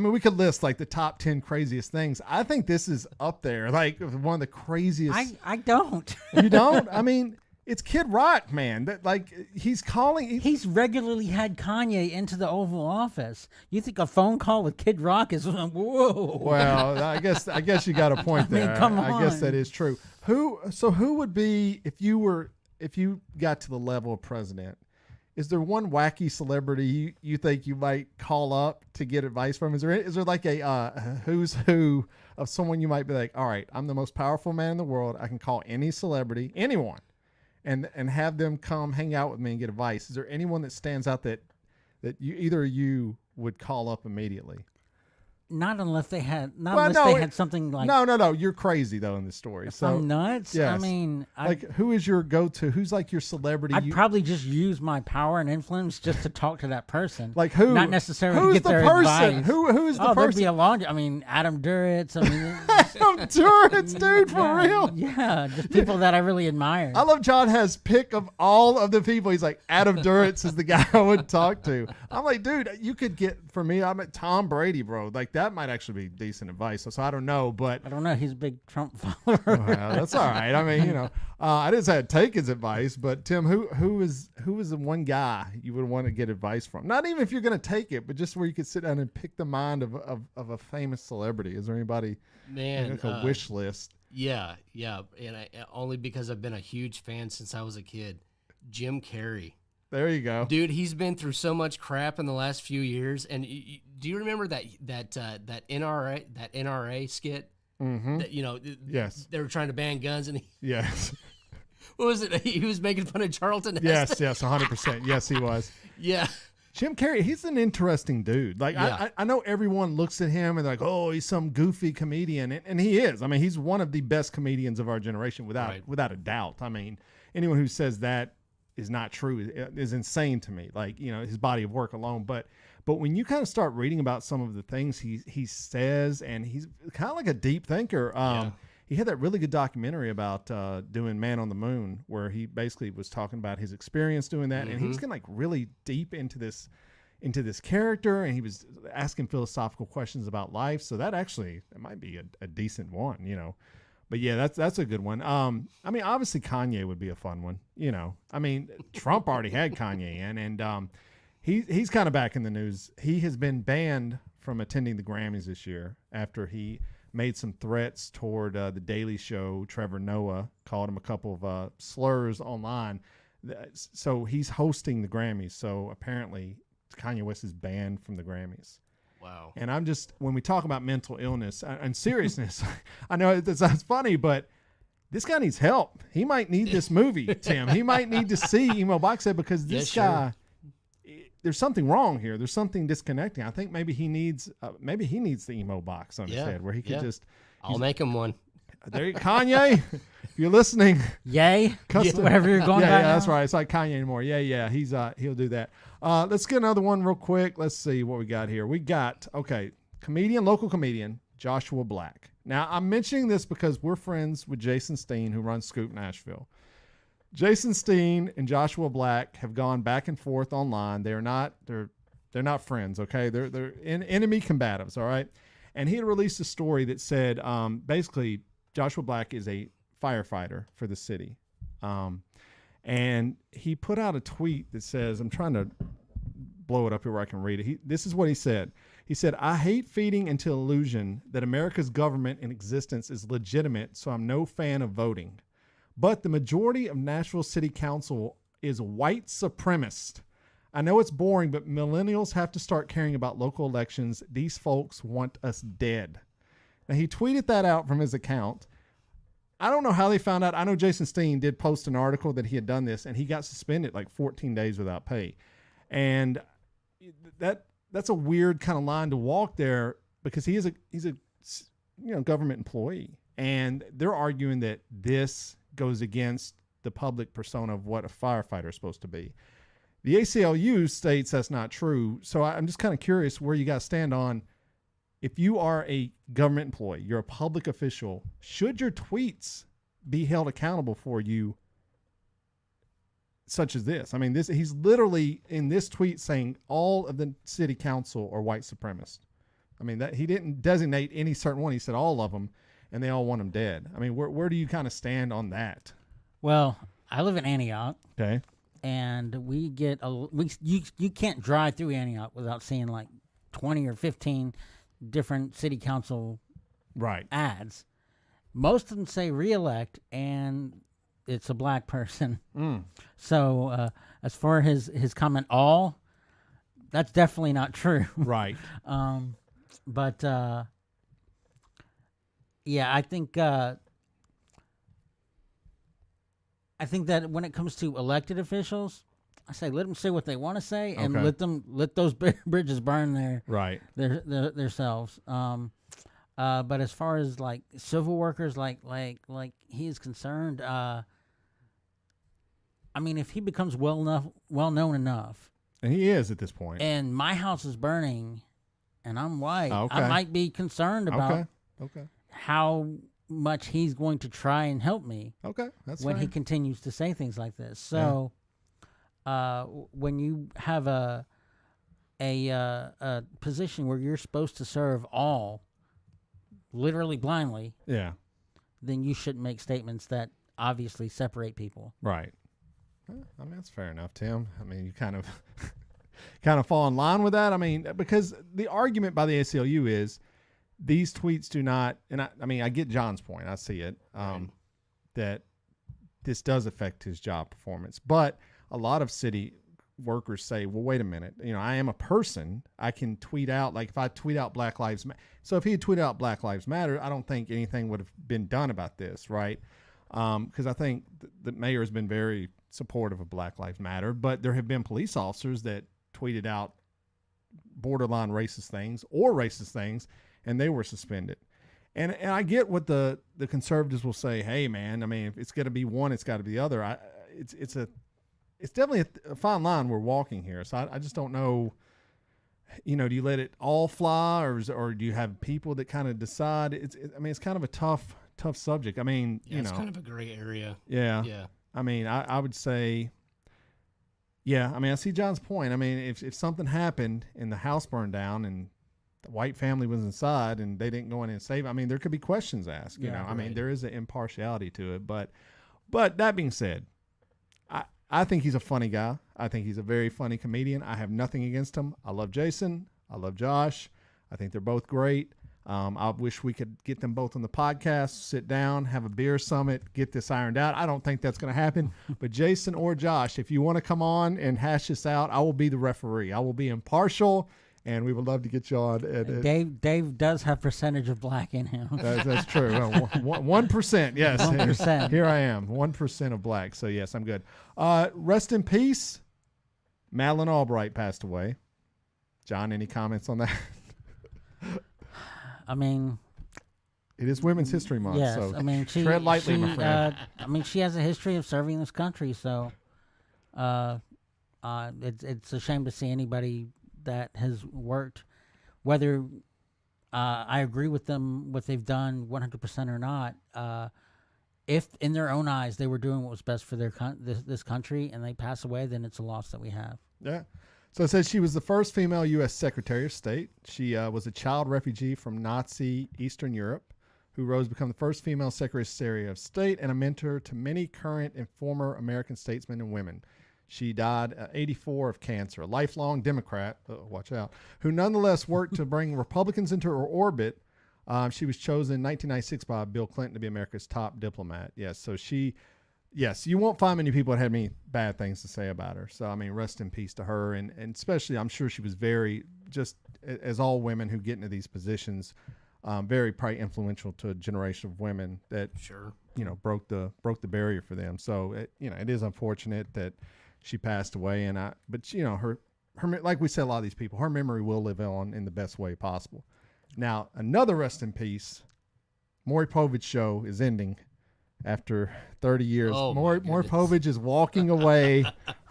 we could list like the top 10 craziest things. I think this is up there, like one of the craziest. I don't. You don't? I mean, it's Kid Rock, man. That He's regularly had Kanye into the Oval Office. You think a phone call with Kid Rock is whoa? Well, I guess you got a point there. I mean, come I guess on. that is true. Who would be if you got to the level of president? Is there one wacky celebrity you think you might call up to get advice from? Is there like a who's who of someone you might be like, all right, I'm the most powerful man in the world. I can call any celebrity, anyone, and have them come hang out with me and get advice. Is there anyone that stands out that you would call up immediately? Not unless they had something like. No. You're crazy though in this story. So I'm nuts. yes. I mean, who is your go-to? Who's like your celebrity? I'd probably just use my power and influence just to talk to that person. Like who? Not necessarily who's to get the their person? advice. Who's the There'd person? be a long. I mean, Adam Duritz. I mean, Adam Duritz, dude, for yeah, real. Yeah, just people that I really admire. I love John has pick of all of the people. He's like, Adam Duritz is the guy I would talk to. I'm like, dude, you could get, for me, I'm at Tom Brady, bro. Like that might actually be decent advice. So I don't know, but I don't know. He's a big Trump follower. well, that's all right. I mean, I didn't say I'd take his advice, but Tim, who is the one guy you would want to get advice from? Not even if you're going to take it, but just where you could sit down and pick the mind of a famous celebrity. Is there anybody, like a wish list? Yeah, and only because I've been a huge fan since I was a kid. Jim Carrey. There you go, dude. He's been through so much crap in the last few years. And do you remember that NRA skit? Mm-hmm. That, yes, they were trying to ban guns, and yes. What was it? He was making fun of Charlton Yes, Heston. yes, 100%. Yes, he was. Yeah. Jim Carrey, he's an interesting dude. Like, yeah. I know everyone looks at him and they're like, oh, he's some goofy comedian. And he is. I mean, he's one of the best comedians of our generation without a doubt. I mean, anyone who says that is not true is insane to me. Like, his body of work alone. But when you kind of start reading about some of the things he says, and he's kind of like a deep thinker. He had that really good documentary about doing Man on the Moon, where he basically was talking about his experience doing that, and he was getting like really deep into this character, and he was asking philosophical questions about life. So that might be a decent one, But yeah, that's a good one. I mean, obviously Kanye would be a fun one. I mean, Trump already had Kanye in, and he's kind of back in the news. He has been banned from attending the Grammys this year after he made some threats toward the Daily Show. Trevor Noah called him a couple of slurs online. So he's hosting the Grammys. So apparently Kanye West is banned from the Grammys. Wow. And I'm just, when we talk about mental illness and seriousness, I know it sounds funny, but this guy needs help. He might need this movie, Tim. He might need to see Emo Box Head, because this guy, there's something wrong here. There's something disconnecting. I think maybe he needs the emo box on his head, where he could just. I'll make him one. There, Kanye, if you're listening, yay, whatever you're going. Yeah, that's right. It's like Kanye anymore. Yeah. He'll do that. Let's get another one real quick. Let's see what we got here. We got local comedian Joshua Black. Now I'm mentioning this because we're friends with Jason Steen, who runs Scoop Nashville. Jason Steen and Joshua Black have gone back and forth online. They're They're not friends, okay? They're enemy combatives, all right? And he had released a story that said basically Joshua Black is a firefighter for the city. And he put out a tweet that says, I'm trying to blow it up here where I can read it. This is what he said. He said, I hate feeding into illusion that America's government in existence is legitimate, so I'm no fan of voting. But the majority of Nashville City Council is white supremacist. I know it's boring, but millennials have to start caring about local elections. These folks want us dead. Now, he tweeted that out from his account. I don't know how they found out. I know Jason Steen did post an article that he had done this, and he got suspended like 14 days without pay. And that's a weird kind of line to walk there, because he's a government employee, and they're arguing that this goes against the public persona of what a firefighter is supposed to be. The ACLU states that's not true. So I'm just kind of curious where you guys stand on, if you are a government employee, you're a public official, should your tweets be held accountable for you, such as this? I mean, he's literally in this tweet saying all of the city council are white supremacists. I mean, that he didn't designate any certain one. He said all of them, and they all want him dead. I mean, where do you kind of stand on that? Well, I live in Antioch. Okay. And we get you can't drive through Antioch without seeing like 20 or 15 different city council ads. Most of them say reelect, and it's a black person. So as for his comment, that's definitely not true. Right. But yeah, I think that when it comes to elected officials, I say let them say what they want to say, and let those bridges burn themselves. But as far as like civil workers, like he is concerned, I mean, if he becomes well known enough, and he is at this point, and my house is burning, and I'm white, I might be concerned about how much he's going to try and help me. Okay, that's when fine. he continues to say things like this. So, when you have a position where you're supposed to serve all, literally blindly, then you shouldn't make statements that obviously separate people. Right. I mean, that's fair enough, Tim. I mean, you kind of fall in line with that. I mean, because the argument by the ACLU is these tweets do not, and I mean, I get John's point. I see it, that this does affect his job performance. But a lot of city workers say, well, wait a minute. I am a person. I can tweet out, like if I tweet out Black Lives Matter. So if he had tweeted out Black Lives Matter, I don't think anything would have been done about this, right? Because I think the mayor has been very supportive of Black Lives Matter. But there have been police officers that tweeted out borderline racist things, and they were suspended. And I get what the conservatives will say. Hey, man, I mean, if it's going to be one, it's got to be the other. It's definitely a fine line we're walking here. So I just don't know. Do you let it all fly, or do you have people that kind of decide? I mean, it's kind of a tough subject. I mean, it's kind of a gray area. Yeah. Yeah. I mean, I would say, I mean, I see John's point. I mean, if something happened and the house burned down and the white family was inside and they didn't go in and save, I mean, there could be questions asked. I mean, there is an impartiality to it. But that being said, I think he's a funny guy. I think he's a very funny comedian. I have nothing against him. I love Jason. I love Josh. I think they're both great. I wish we could get them both on the podcast, sit down, have a beer summit, get this ironed out. I don't think that's going to happen. But Jason or Josh, if you want to come on and hash this out, I will be the referee. I will be impartial, and we would love to get you on. Dave does have percentage of black in him. That's true. 1%. Yes. 1%. Here I am. 1% of black. So, yes, I'm good. Rest in peace. Madeline Albright passed away. John, any comments on that? I mean, it is Women's History Month. Yes, so I mean, tread lightly, my friend. I mean, she has a history of serving this country, so it's a shame to see anybody that has worked, whether I agree with them what they've done 100% or not. If in their own eyes they were doing what was best for this country and they pass away, then it's a loss that we have. Yeah. So it says she was the first female U.S. Secretary of State. She was a child refugee from Nazi Eastern Europe who rose to become the first female Secretary of State and a mentor to many current and former American statesmen and women. She died at 84 of cancer, a lifelong Democrat, watch out, who nonetheless worked to bring Republicans into her orbit. She was chosen in 1996 by Bill Clinton to be America's top diplomat. Yes, so yes, you won't find many people that had any bad things to say about her. So, I mean, rest in peace to her. And especially, I'm sure she was very, just as all women who get into these positions, very probably influential to a generation of women that, broke the barrier for them. So, it is unfortunate that she passed away. But her, like we said, a lot of these people, her memory will live on in the best way possible. Now, another rest in peace, Maury Povich show is ending. After 30 years, Maury Povich is walking away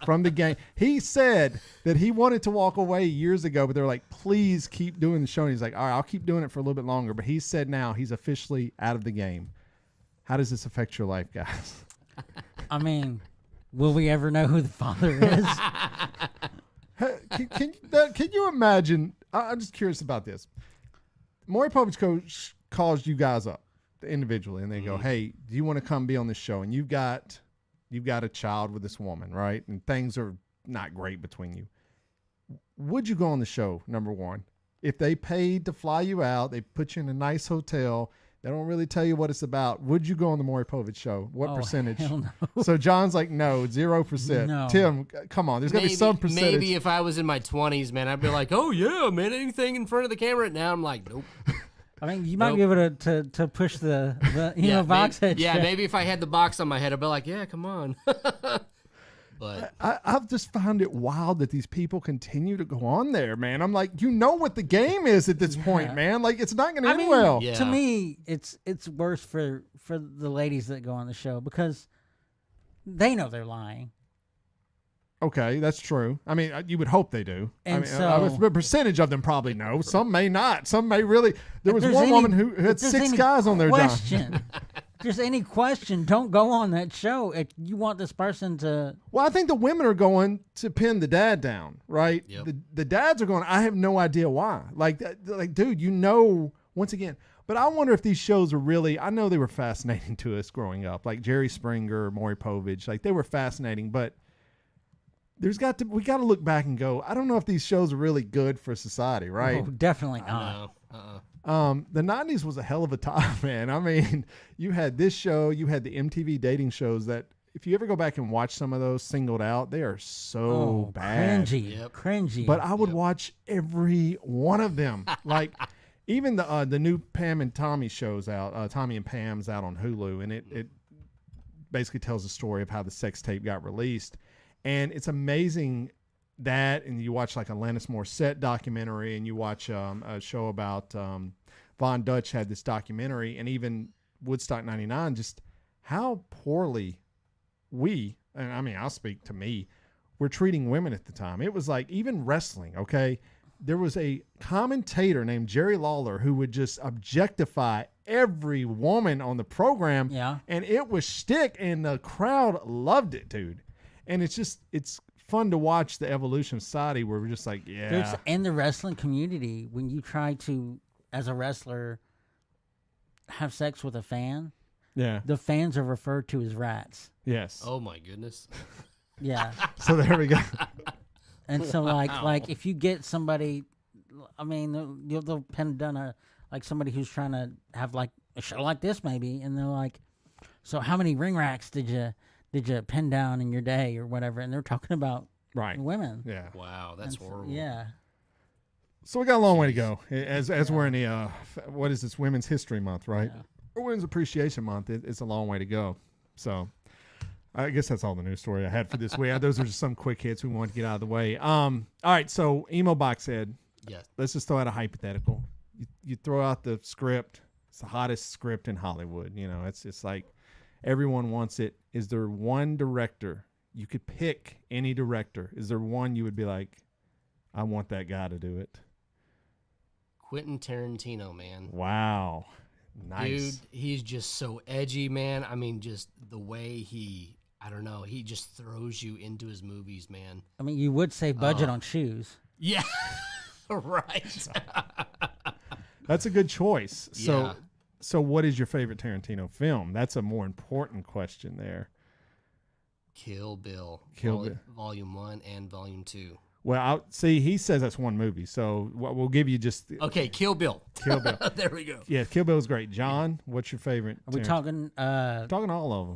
from the game. He said that he wanted to walk away years ago, but they're like, please keep doing the show. And he's like, all right, I'll keep doing it for a little bit longer. But he said now he's officially out of the game. How does this affect your life, guys? I mean, will we ever know who the father is? Can you imagine? I'm just curious about this. Maury Povich calls you guys up individually, and they go, hey, do you want to come be on this show? And you've got a child with this woman, right? And things are not great between you. Would you go on the show, number one? If they paid to fly you out, they put you in a nice hotel, they don't really tell you what it's about, would you go on the Maury Povich show? What percentage? Hell no. So John's like, no, 0%. No. Tim, come on, there's got to be some percentage. Maybe if I was in my 20s, man, I'd be like, oh, yeah, man, anything in front of the camera. Now I'm like, nope. I mean, you might be able to push the box head. Yeah, maybe if I had the box on my head, I'd be like, yeah, come on. But I've just found it wild that these people continue to go on there, man. I'm like, what the game is at this point, man. Like, it's not going to end well. Yeah. To me, it's worse for the ladies that go on the show because they know they're lying. Okay, that's true. I mean, you would hope they do. And a percentage of them probably know. Some may not. Some may really. There was one woman who had 6 guys on their question. If there's any question, don't go on that show. If you want this person to. Well, I think the women are going to pin the dad down, right? Yep. The dads are going, I have no idea why. Like, dude, once again. But I wonder if these shows are really, I know they were fascinating to us growing up, like Jerry Springer, Maury Povich. Like, they were fascinating, but we got to look back and go, I don't know if these shows are really good for society, right? Oh, definitely not. The 90s was a hell of a time, man. I mean, you had this show, you had the MTV dating shows that if you ever go back and watch some of those singled out, they are so bad. Cringy. But I would watch every one of them. Like even the new Pam and Tommy shows out, Tommy and Pam's out on Hulu, and it basically tells the story of how the sex tape got released. And it's amazing that, and you watch like a Alanis Morissette documentary, and you watch a show about Von Dutch had this documentary, and even Woodstock 99, just how poorly and I mean, I'll speak to me, we're treating women at the time. It was like even wrestling, okay? There was a commentator named Jerry Lawler who would just objectify every woman on the program, and it was shtick, and the crowd loved it, dude. And it's fun to watch the evolution of society where we're just like, There's in the wrestling community, when you try to, as a wrestler, have sex with a fan, the fans are referred to as rats. Yes. Oh my goodness. Yeah. So there we go. And so like if you get somebody, I mean, they'll pen done somebody who's trying to have like a show like this maybe, and they're like, so how many ring racks did you pin down in your day or whatever? And they're talking about women. Yeah. Wow, that's horrible. Yeah. So we got a long way to go as we're in the what is this, Women's History Month, right? Yeah. Or Women's Appreciation Month. It's a long way to go. So I guess that's all the news story I had for this week. Those are just some quick hits we wanted to get out of the way. All right, so Emo Box Head. Yes. Let's just throw out a hypothetical. You throw out the script. It's the hottest script in Hollywood. It's just like everyone wants it. Is there one director? You could pick any director. Is there one you would be like, I want that guy to do it? Quentin Tarantino, man. Wow. Nice. Dude, he's just so edgy, man. I mean, just the way I don't know. He just throws you into his movies, man. I mean, you would save budget on shoes. Yeah, right. That's a good choice. So, Yeah. so what is your favorite Tarantino film? That's a more important question there. Kill Bill. Kill Bill. Volume 1 and Volume 2. Well, see, he says that's one movie, so we'll give you just Okay, Kill Bill. Kill Bill. There we go. Yeah, Kill Bill is great. John, what's your favorite? Are we talking Talking all of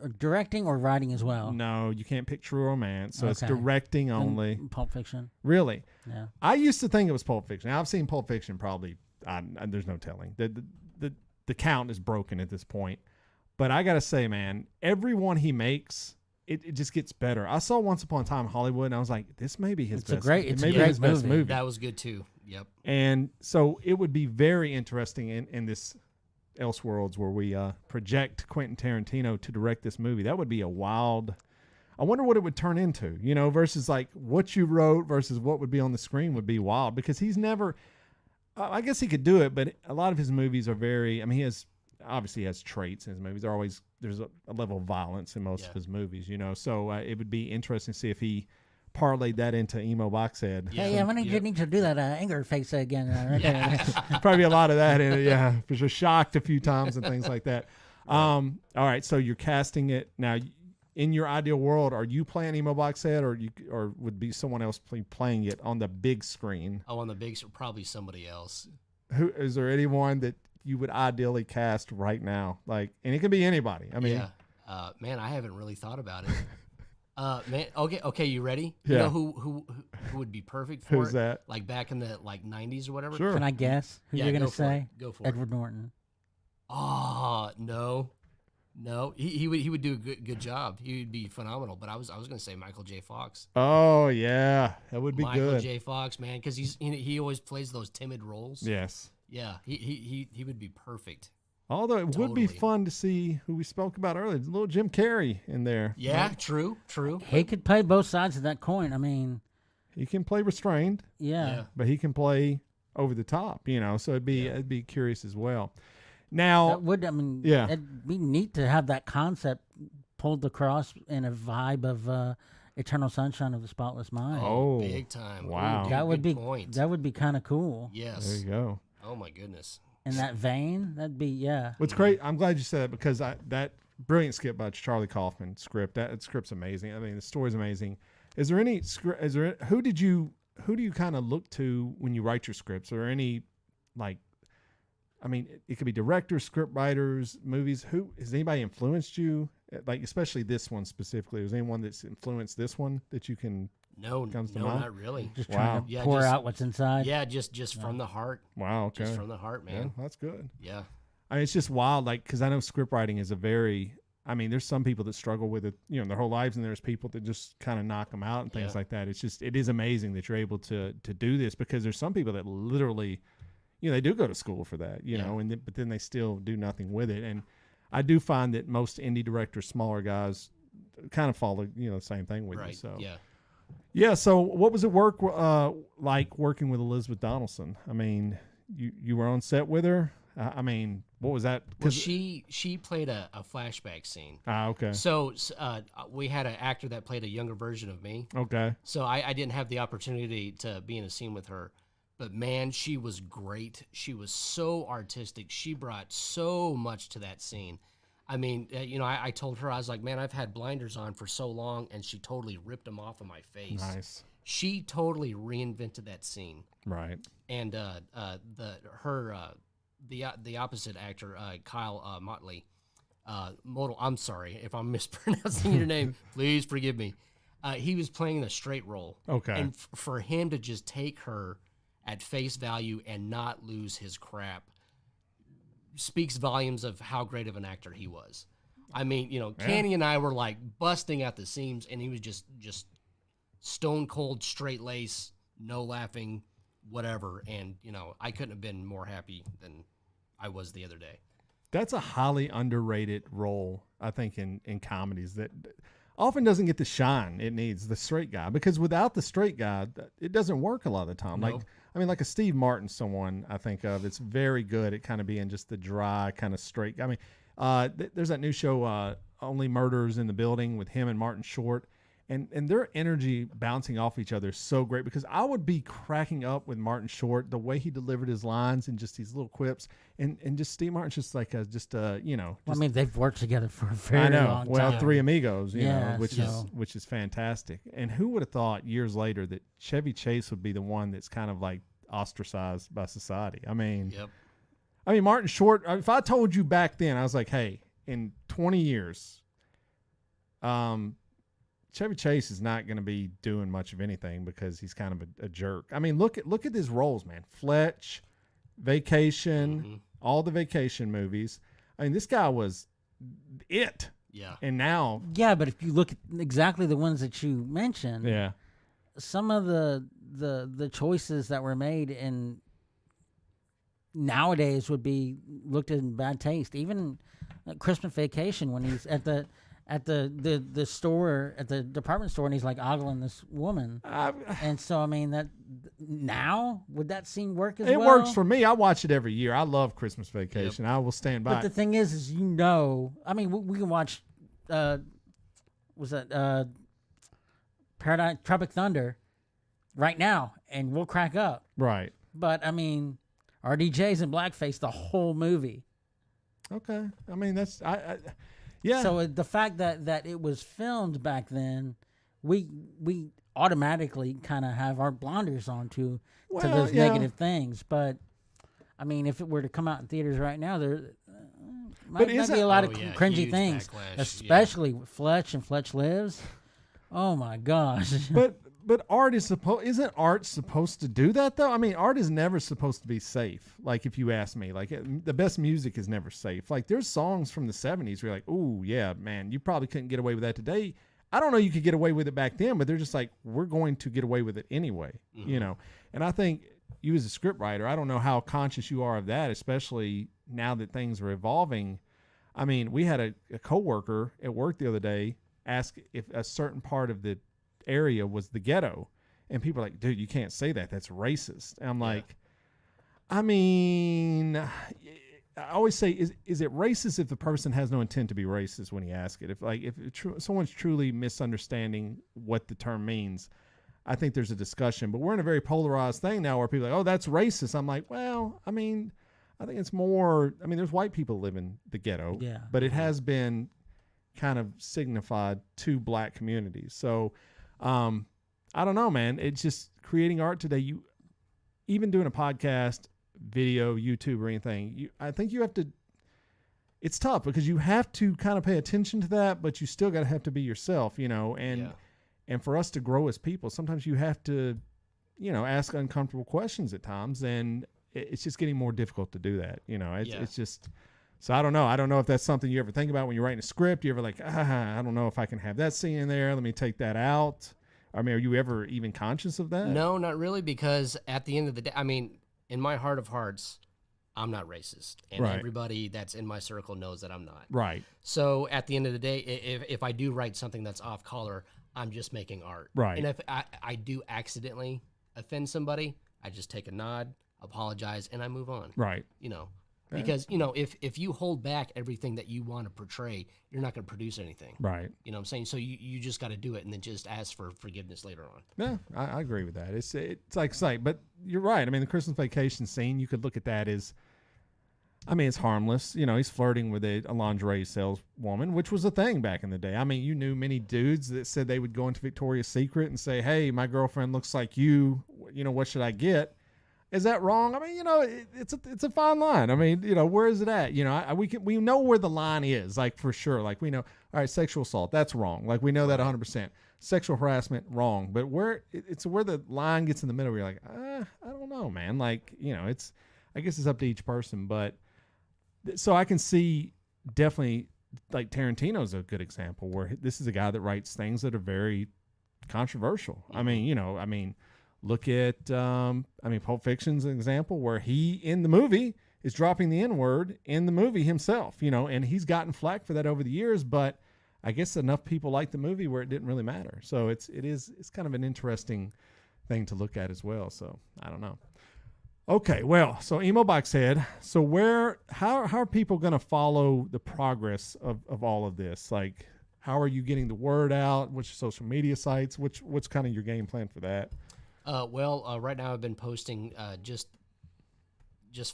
them. directing or writing as well? No, you can't pick True Romance, so it's Okay. directing only. Pulp Fiction. Really? Yeah. I used to think it was Pulp Fiction. I've seen Pulp Fiction probably. There's no telling. The count is broken at this point. But I gotta say, man, every one he makes, it just gets better. I saw Once Upon a Time in Hollywood, and I was like, this may be his It's a best. great- it it's may a be great his best movie. movie. That was good too. Yep. And so it would be very interesting in this Elseworlds where we project Quentin Tarantino to direct this movie. That would be a wild. I wonder what it would turn into, versus like what you wrote versus what would be on the screen would be wild because he's never. I guess he could do it, but a lot of his movies are very. I mean, he has traits in his movies. There's a level of violence in most of his movies, So it would be interesting to see if he parlayed that into Emo Box Head. Hey, when you need to do that anger face again. Right there. Probably a lot of that in it, yeah. For sure, shocked a few times and things like that. All right, so you're casting it now. In your ideal world, are you playing Emo Box Head, or would be someone else playing it on the big screen? Oh, on the big, probably somebody else. Who is there? Anyone that you would ideally cast right now? Like, and it could be anybody. I mean, yeah. Man, I haven't really thought about it. Man, okay, you ready? Yeah. You know who would be perfect for Who's it? that? Like back in the 90s or whatever. Sure. Can I guess who Yeah, you're gonna go for say? it. Go for it. Edward Norton. Oh no, he would do a good job. He would be phenomenal. But I was gonna say Michael J. Fox. Oh yeah, that would be Michael good. J. Fox, man, because he always plays those timid roles. Yes. Yeah, he would be perfect. Although it would be Totally. fun to see who we spoke about earlier, little Jim Carrey in there. Yeah, true. He could play both sides of that coin. I mean, He can play restrained, yeah. but he can play over the top, So it'd be curious as well. Now, Yeah. It'd be neat to have that concept pulled across in a vibe of Eternal Sunshine of the Spotless Mind. oh, big time. Wow. Ooh, dude, that would good be point. that would be kind of cool. Yes. there you go. Oh my goodness. In that vein, that'd be What's great? I'm glad you said that because that brilliant skit by Charlie Kaufman script. That script's amazing. I mean, the story's amazing. Is there any script? Who do you kind of look to when you write your scripts? Or any like? I mean, it could be directors, script writers, movies. Who has anybody influenced you? Like, especially this one specifically. Is anyone that's influenced this one that you can? No, Comes to no, mind? not really. just Wow. trying to Yeah, pour just- out what's inside. Yeah, just from the heart. Wow. Okay. Just from the heart, Yeah, man. that's good. Yeah. I mean, it's just wild, like, because I know script writing is a very. I mean, there's some people that struggle with it, their whole lives, and there's people that just kind of knock them out and things Yeah. like that. It is amazing that you're able to do this because there's some people that literally, they do go to school for that, but then they still do nothing with it. And I do find that most indie directors, smaller guys, kind of follow, the same thing with you. Right. So Yeah. yeah. So what was it like working with Elizabeth Donaldson? I mean, you were on set with her. I mean, what was that? Well, she played a flashback scene. Okay. So we had an actor that played a younger version of me. Okay. So I didn't have the opportunity to be in a scene with her. But man, she was great. She was so artistic. She brought so much to that scene. I mean, I told her, I was like, man, I've had blinders on for so long, and she totally ripped them off of my face. Nice. She totally reinvented that scene. Right. And the opposite actor, Kyle Motley, Modal. I'm sorry if I'm mispronouncing your name. Please forgive me. He was playing the straight role. Okay. And for him to just take her at face value and not lose his crap speaks volumes of how great of an actor he was. I mean, Kanye and I were like busting at the seams, and he was just stone cold, straight lace, no laughing, whatever. And I couldn't have been more happy than I was the other day. That's a highly underrated role, I think, in comedies that often doesn't get the shine it needs, the straight guy. Because without the straight guy, it doesn't work a lot of the time. No. Like a Steve Martin, someone I think of, it's very good at kind of being just the dry, kind of straight. I mean, there's that new show, only murderers in the building with him and Martin Short. And their energy bouncing off each other is so great because I would be cracking up with Martin Short, the way he delivered his lines and just these little quips. And just Steve Martin's just like you know. I mean, they've worked together for a very long time. Well, Three Amigos, you know, so. which is fantastic. And who would have thought years later that Chevy Chase would be the one that's kind of like ostracized by society? I mean, Martin Short, if I told you back then, I was like, hey, in 20 years, Chevy Chase is not going to be doing much of anything because he's kind of a jerk. I mean, look at his roles, man. Fletch, Vacation, all the Vacation movies. I mean, this guy was it. Yeah. And now. Yeah, but if you look at exactly the ones that you mentioned, some of the choices that were made in nowadays would be looked at in bad taste. Even Christmas Vacation, when he's at the store, at the department store, and he's like ogling this woman. And so, I mean, that now, would that scene work as well? It works for me. I watch it every year. I love Christmas Vacation. I will stand by. But the thing is you know, I mean, we can watch, Paradise, Tropic Thunder right now, and we'll crack up. Right. But, I mean, RDJ's in blackface the whole movie. Okay. I mean, that's... Yeah. So the fact that it was filmed back then, we automatically kind of have our blinders on to those negative things. But I mean, if it were to come out in theaters right now, there might be a lot of cringy things, especially Fletch and Fletch Lives. Oh my gosh! But art isn't art supposed to do that though? I mean, art is never supposed to be safe. Like if you ask me, like the best music is never safe. Like there's songs from the 70s where you're like, oh yeah, man, you probably couldn't get away with that today. I don't know you could get away with it back then, but they're just like, we're going to get away with it anyway, you know? And I think you as a script writer, I don't know how conscious you are of that, especially now that things are evolving. I mean, we had a coworker at work the other day ask if a certain part of the area was the ghetto, and people are like, dude, you can't say that, that's racist. And I'm like, I mean, I always say, is it racist if the person has no intent to be racist when you ask it? If someone's truly misunderstanding what the term means, I think there's a discussion. But we're in a very polarized thing now where people are like, oh, that's racist. I'm like, well, I mean, I think it's more, I mean, there's white people live in the ghetto, but it has been kind of signified to black communities. So I don't know, man. It's just creating art today. You even doing a podcast, video, YouTube, or anything. I think you have to. It's tough because you have to kind of pay attention to that, but you still got to have to be yourself, you know. And for us to grow as people, sometimes you have to, you know, ask uncomfortable questions at times, and it's just getting more difficult to do that. You know, it's just. So I don't know. I don't know if that's something you ever think about when you're writing a script. You ever like, I don't know if I can have that scene in there. Let me take that out. I mean, are you ever even conscious of that? No, not really, because at the end of the day, I mean, in my heart of hearts, I'm not racist. And everybody that's in my circle knows that I'm not. Right. So at the end of the day, if I do write something that's off color, I'm just making art. Right. And if I do accidentally offend somebody, I just take a nod, apologize, and I move on. Right. You know. Because, you know, if you hold back everything that you want to portray, you're not going to produce anything. Right. You know what I'm saying? So you just got to do it and then just ask for forgiveness later on. Yeah, I agree with that. It's like, but you're right. I mean, the Christmas Vacation scene, you could look at that as, I mean, it's harmless. You know, he's flirting with a lingerie saleswoman, which was a thing back in the day. I mean, you knew many dudes that said they would go into Victoria's Secret and say, hey, my girlfriend looks like you. You know, what should I get? Is that wrong? I mean, you know, it's a fine line. I mean, you know, where is it at? You know, we know where the line is, like for sure. Like we know, all right, sexual assault, that's wrong. Like we know that 100%. Sexual harassment, wrong. But it's where the line gets in the middle where you're like, I don't know, man. Like, you know, I guess it's up to each person. But so I can see definitely, like Tarantino's a good example where this is a guy that writes things that are very controversial. I mean, look at, Pulp Fiction's an example where he, in the movie, is dropping the N-word in the movie himself, you know, and he's gotten flack for that over the years, but I guess enough people like the movie where it didn't really matter. So it's kind of an interesting thing to look at as well. So I don't know. Okay, well, so Emo Box Head. So how are people going to follow the progress of all of this? Like, how are you getting the word out? Which social media sites? What's kind of your game plan for that? Right now I've been posting just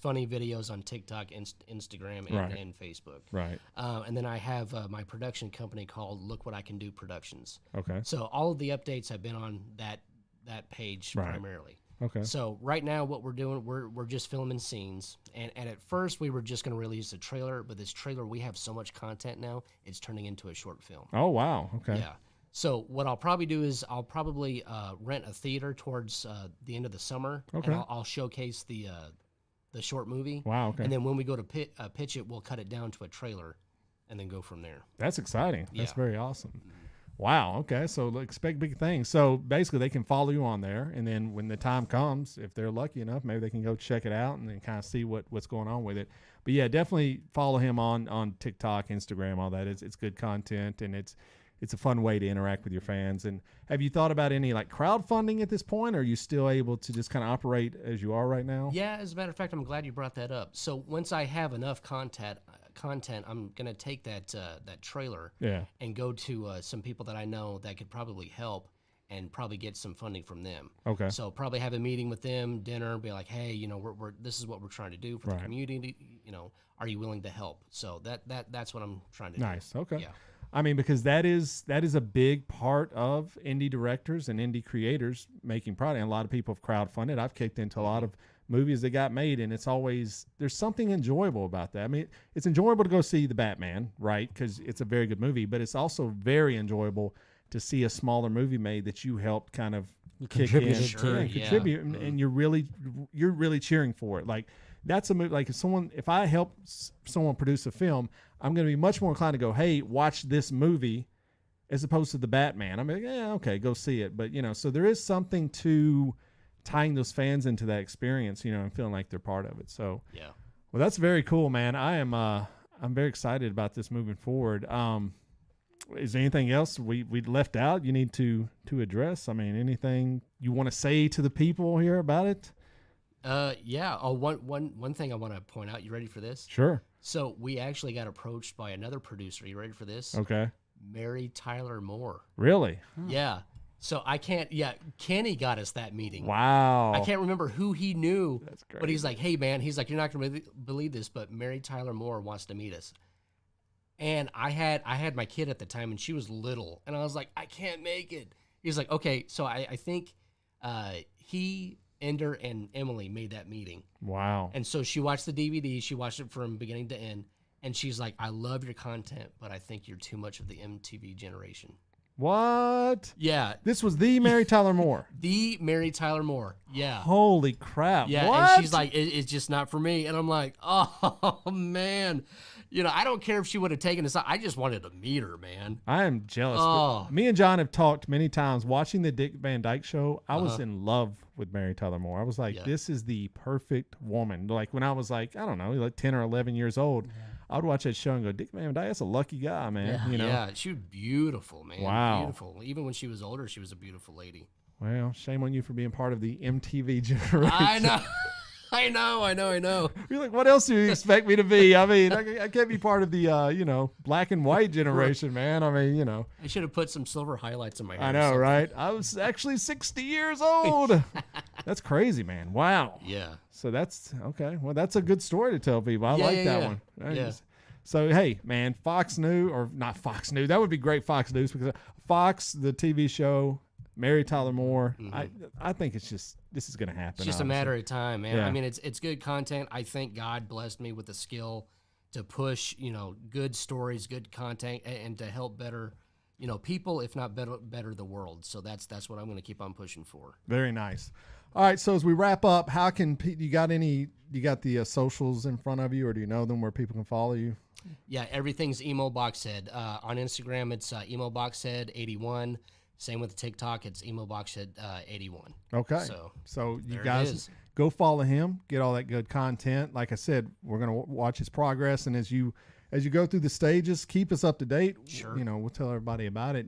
funny videos on TikTok, Instagram, and Facebook. Right. And then I have my production company called Look What I Can Do Productions. Okay. So all of the updates have been on that page primarily. Okay. So right now what we're doing, we're just filming scenes. And at first we were just going to release a trailer, but this trailer, we have so much content now, it's turning into a short film. Oh, wow. Okay. Yeah. So what I'll probably do is I'll probably rent a theater towards the end of the summer. Okay. And I'll showcase the short movie. Wow. Okay. And then when we go to pitch it, we'll cut it down to a trailer and then go from there. That's exciting. That's Yeah. very awesome. Wow. Okay. So expect big things. So basically they can follow you on there. And then when the time comes, if they're lucky enough, maybe they can go check it out and then kind of see what's going on with it. But yeah, definitely follow him on TikTok, Instagram, all that. It's good content, and it's a fun way to interact with your fans. And have you thought about any like crowdfunding at this point? Or are you still able to just kind of operate as you are right now? Yeah, as a matter of fact, I'm glad you brought that up. So once I have enough content, I'm gonna take that trailer and go to some people that I know that could probably help and probably get some funding from them. Okay. So probably have a meeting with them, dinner, be like, hey, we're this is what we're trying to do for the community. Are you willing to help? So that's what I'm trying to do. Nice. Okay. Yeah. I mean, because that is a big part of indie directors and indie creators making product. And a lot of people have crowdfunded. I've kicked into a lot of movies that got made, and it's always, there's something enjoyable about that. I mean, it's enjoyable to go see The Batman, right? Because it's a very good movie, but it's also very enjoyable to see a smaller movie made that you helped kind of kick in and contribute, and you're really cheering for it. Like, that's a movie. Like, if I help someone produce a film, I'm going to be much more inclined to go, hey, watch this movie, as opposed to The Batman. I'm like, yeah, okay, go see it. But so there is something to tying those fans into that experience, and feeling like they're part of it. So yeah, well, that's very cool, man. I'm very excited about this moving forward. Is there anything else we left out you need to address? I mean, anything you want to say to the people here about it? Yeah. Oh, one thing I want to point out. You ready for this? Sure. So we actually got approached by another producer. You ready for this? Okay. Mary Tyler Moore. Really? Yeah. So Kenny got us that meeting. Wow. I can't remember who he knew. That's great. But he's like, hey, man, you're not going to believe this, but Mary Tyler Moore wants to meet us. And I had my kid at the time, and she was little. And I was like, I can't make it. He's like, okay. So I think he, Ender, and Emily made that meeting. Wow. And so she watched the DVD. She watched it from beginning to end. And she's like, I love your content, but I think you're too much of the MTV generation. What? Yeah. This was the Mary Tyler Moore. The Mary Tyler Moore. Yeah. Holy crap. Yeah. What? And she's like, it's just not for me. And I'm like, oh, man. I don't care if she would have taken us out. I just wanted to meet her, man. I am jealous. Oh. Me and John have talked many times. Watching the Dick Van Dyke Show, I was in love with Mary Tyler Moore. I was like, this is the perfect woman. Like, when I was like, I don't know, like 10 or 11 years old, I would watch that show and go, Dick Van Dyke, that's a lucky guy, man. Yeah, she was beautiful, man. Wow. Beautiful. Even when she was older, she was a beautiful lady. Well, shame on you for being part of the MTV generation. I know. I know. You're like, what else do you expect me to be? I mean, I can't be part of the, black and white generation, man. I mean, I should have put some silver highlights in my hair. I know, right? I was actually 60 years old. That's crazy, man. Wow. Yeah. So that's, okay. Well, that's a good story to tell people. I like that one. Yeah. So, hey, man, Fox News, or not Fox News. That would be great, Fox News, because Fox, the TV show, Mary Tyler Moore, I think it's just, this is going to happen. It's just a matter of time, man. Yeah. I mean, it's good content. I think God blessed me with the skill to push, good stories, good content, and to help better, people, if not better the world. So that's what I'm going to keep on pushing for. Very nice. All right, so as we wrap up, how can you got the socials in front of you, or do you know them where people can follow you? Yeah, everything's Emo Box Head. On Instagram, it's Emo Box Head 81. Same with TikTok, it's Emo Box Head 81. Okay. So you guys go follow him, get all that good content. Like I said, we're gonna watch his progress, and as you go through the stages, keep us up to date. Sure. We'll tell everybody about it.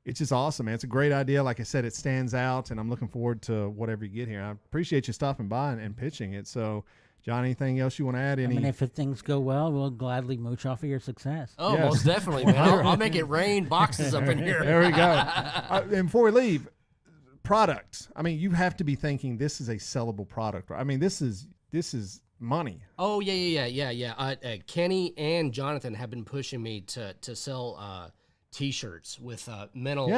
it's just awesome, man. It's a great idea. Like I said, it stands out, and I'm looking forward to whatever you get here. I appreciate you stopping by and pitching it. So, John, anything else you want to add? I mean, if things go well, we'll gladly mooch off of your success. Oh, Yes. most definitely, man. I'll make it rain boxes up in here. There we go. And before we leave, product. I mean, you have to be thinking this is a sellable product. I mean, this is money. Oh, yeah. Kenny and Jonathan have been pushing me to sell T-shirts with mental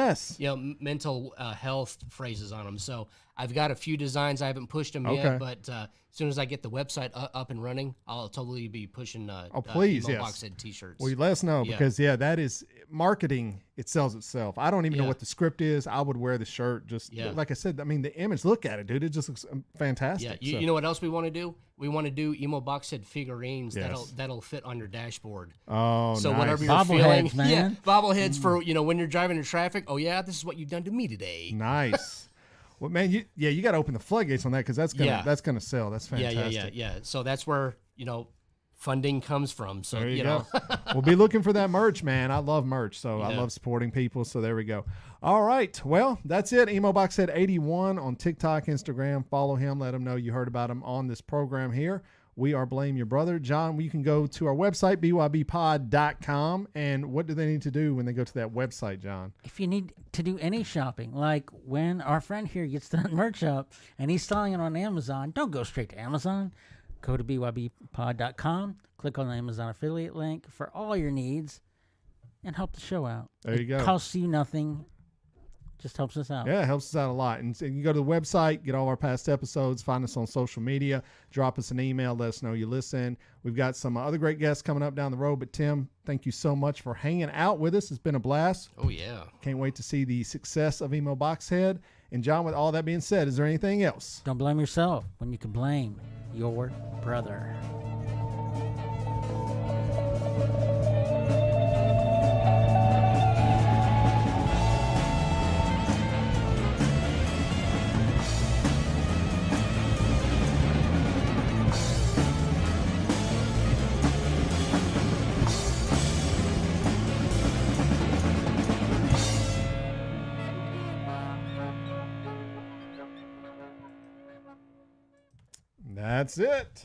health phrases on them. So I've got a few designs. I haven't pushed them yet, but as soon as I get the website up and running, I'll totally be pushing please, Emo Box Head T-shirts. Well, you let us know because that is marketing. It sells itself. I don't even know what the script is. I would wear the shirt. Just like I said. I mean, the image. Look at it, dude. It just looks fantastic. Yeah. You know what else we want to do? We want to do Emo Box Head figurines that'll fit on your dashboard. Oh, so nice. whatever you're Bobbleheads, feeling, man. bobbleheads for when you're driving in traffic. Oh yeah, this is what you've done to me today. Nice. Well, man, you got to open the floodgates on that because that's gonna sell. That's fantastic. Yeah. So that's where funding comes from. So there you go. We'll be looking for that merch, man. I love merch, so I love supporting people. So there we go. All right, well, that's it. Emo Box Head 81 on TikTok, Instagram. Follow him. Let him know you heard about him on this program here. We are Blame Your Brother. John, you can go to our website, bybpod.com. And what do they need to do when they go to that website, John? If you need to do any shopping, like when our friend here gets done merch up and he's selling it on Amazon, don't go straight to Amazon. Go to bybpod.com, click on the Amazon affiliate link for all your needs, and help the show out. There you go. It costs you nothing. Just helps us out. Yeah, it helps us out a lot. And you go to the website, get all our past episodes, find us on social media, drop us an email, let us know you listen. We've got some other great guests coming up down the road. But Tim, thank you so much for hanging out with us. It's been a blast. Oh, yeah. Can't wait to see the success of Emo Box Head. And John, with all that being said, is there anything else? Don't blame yourself when you can blame your brother. That's it.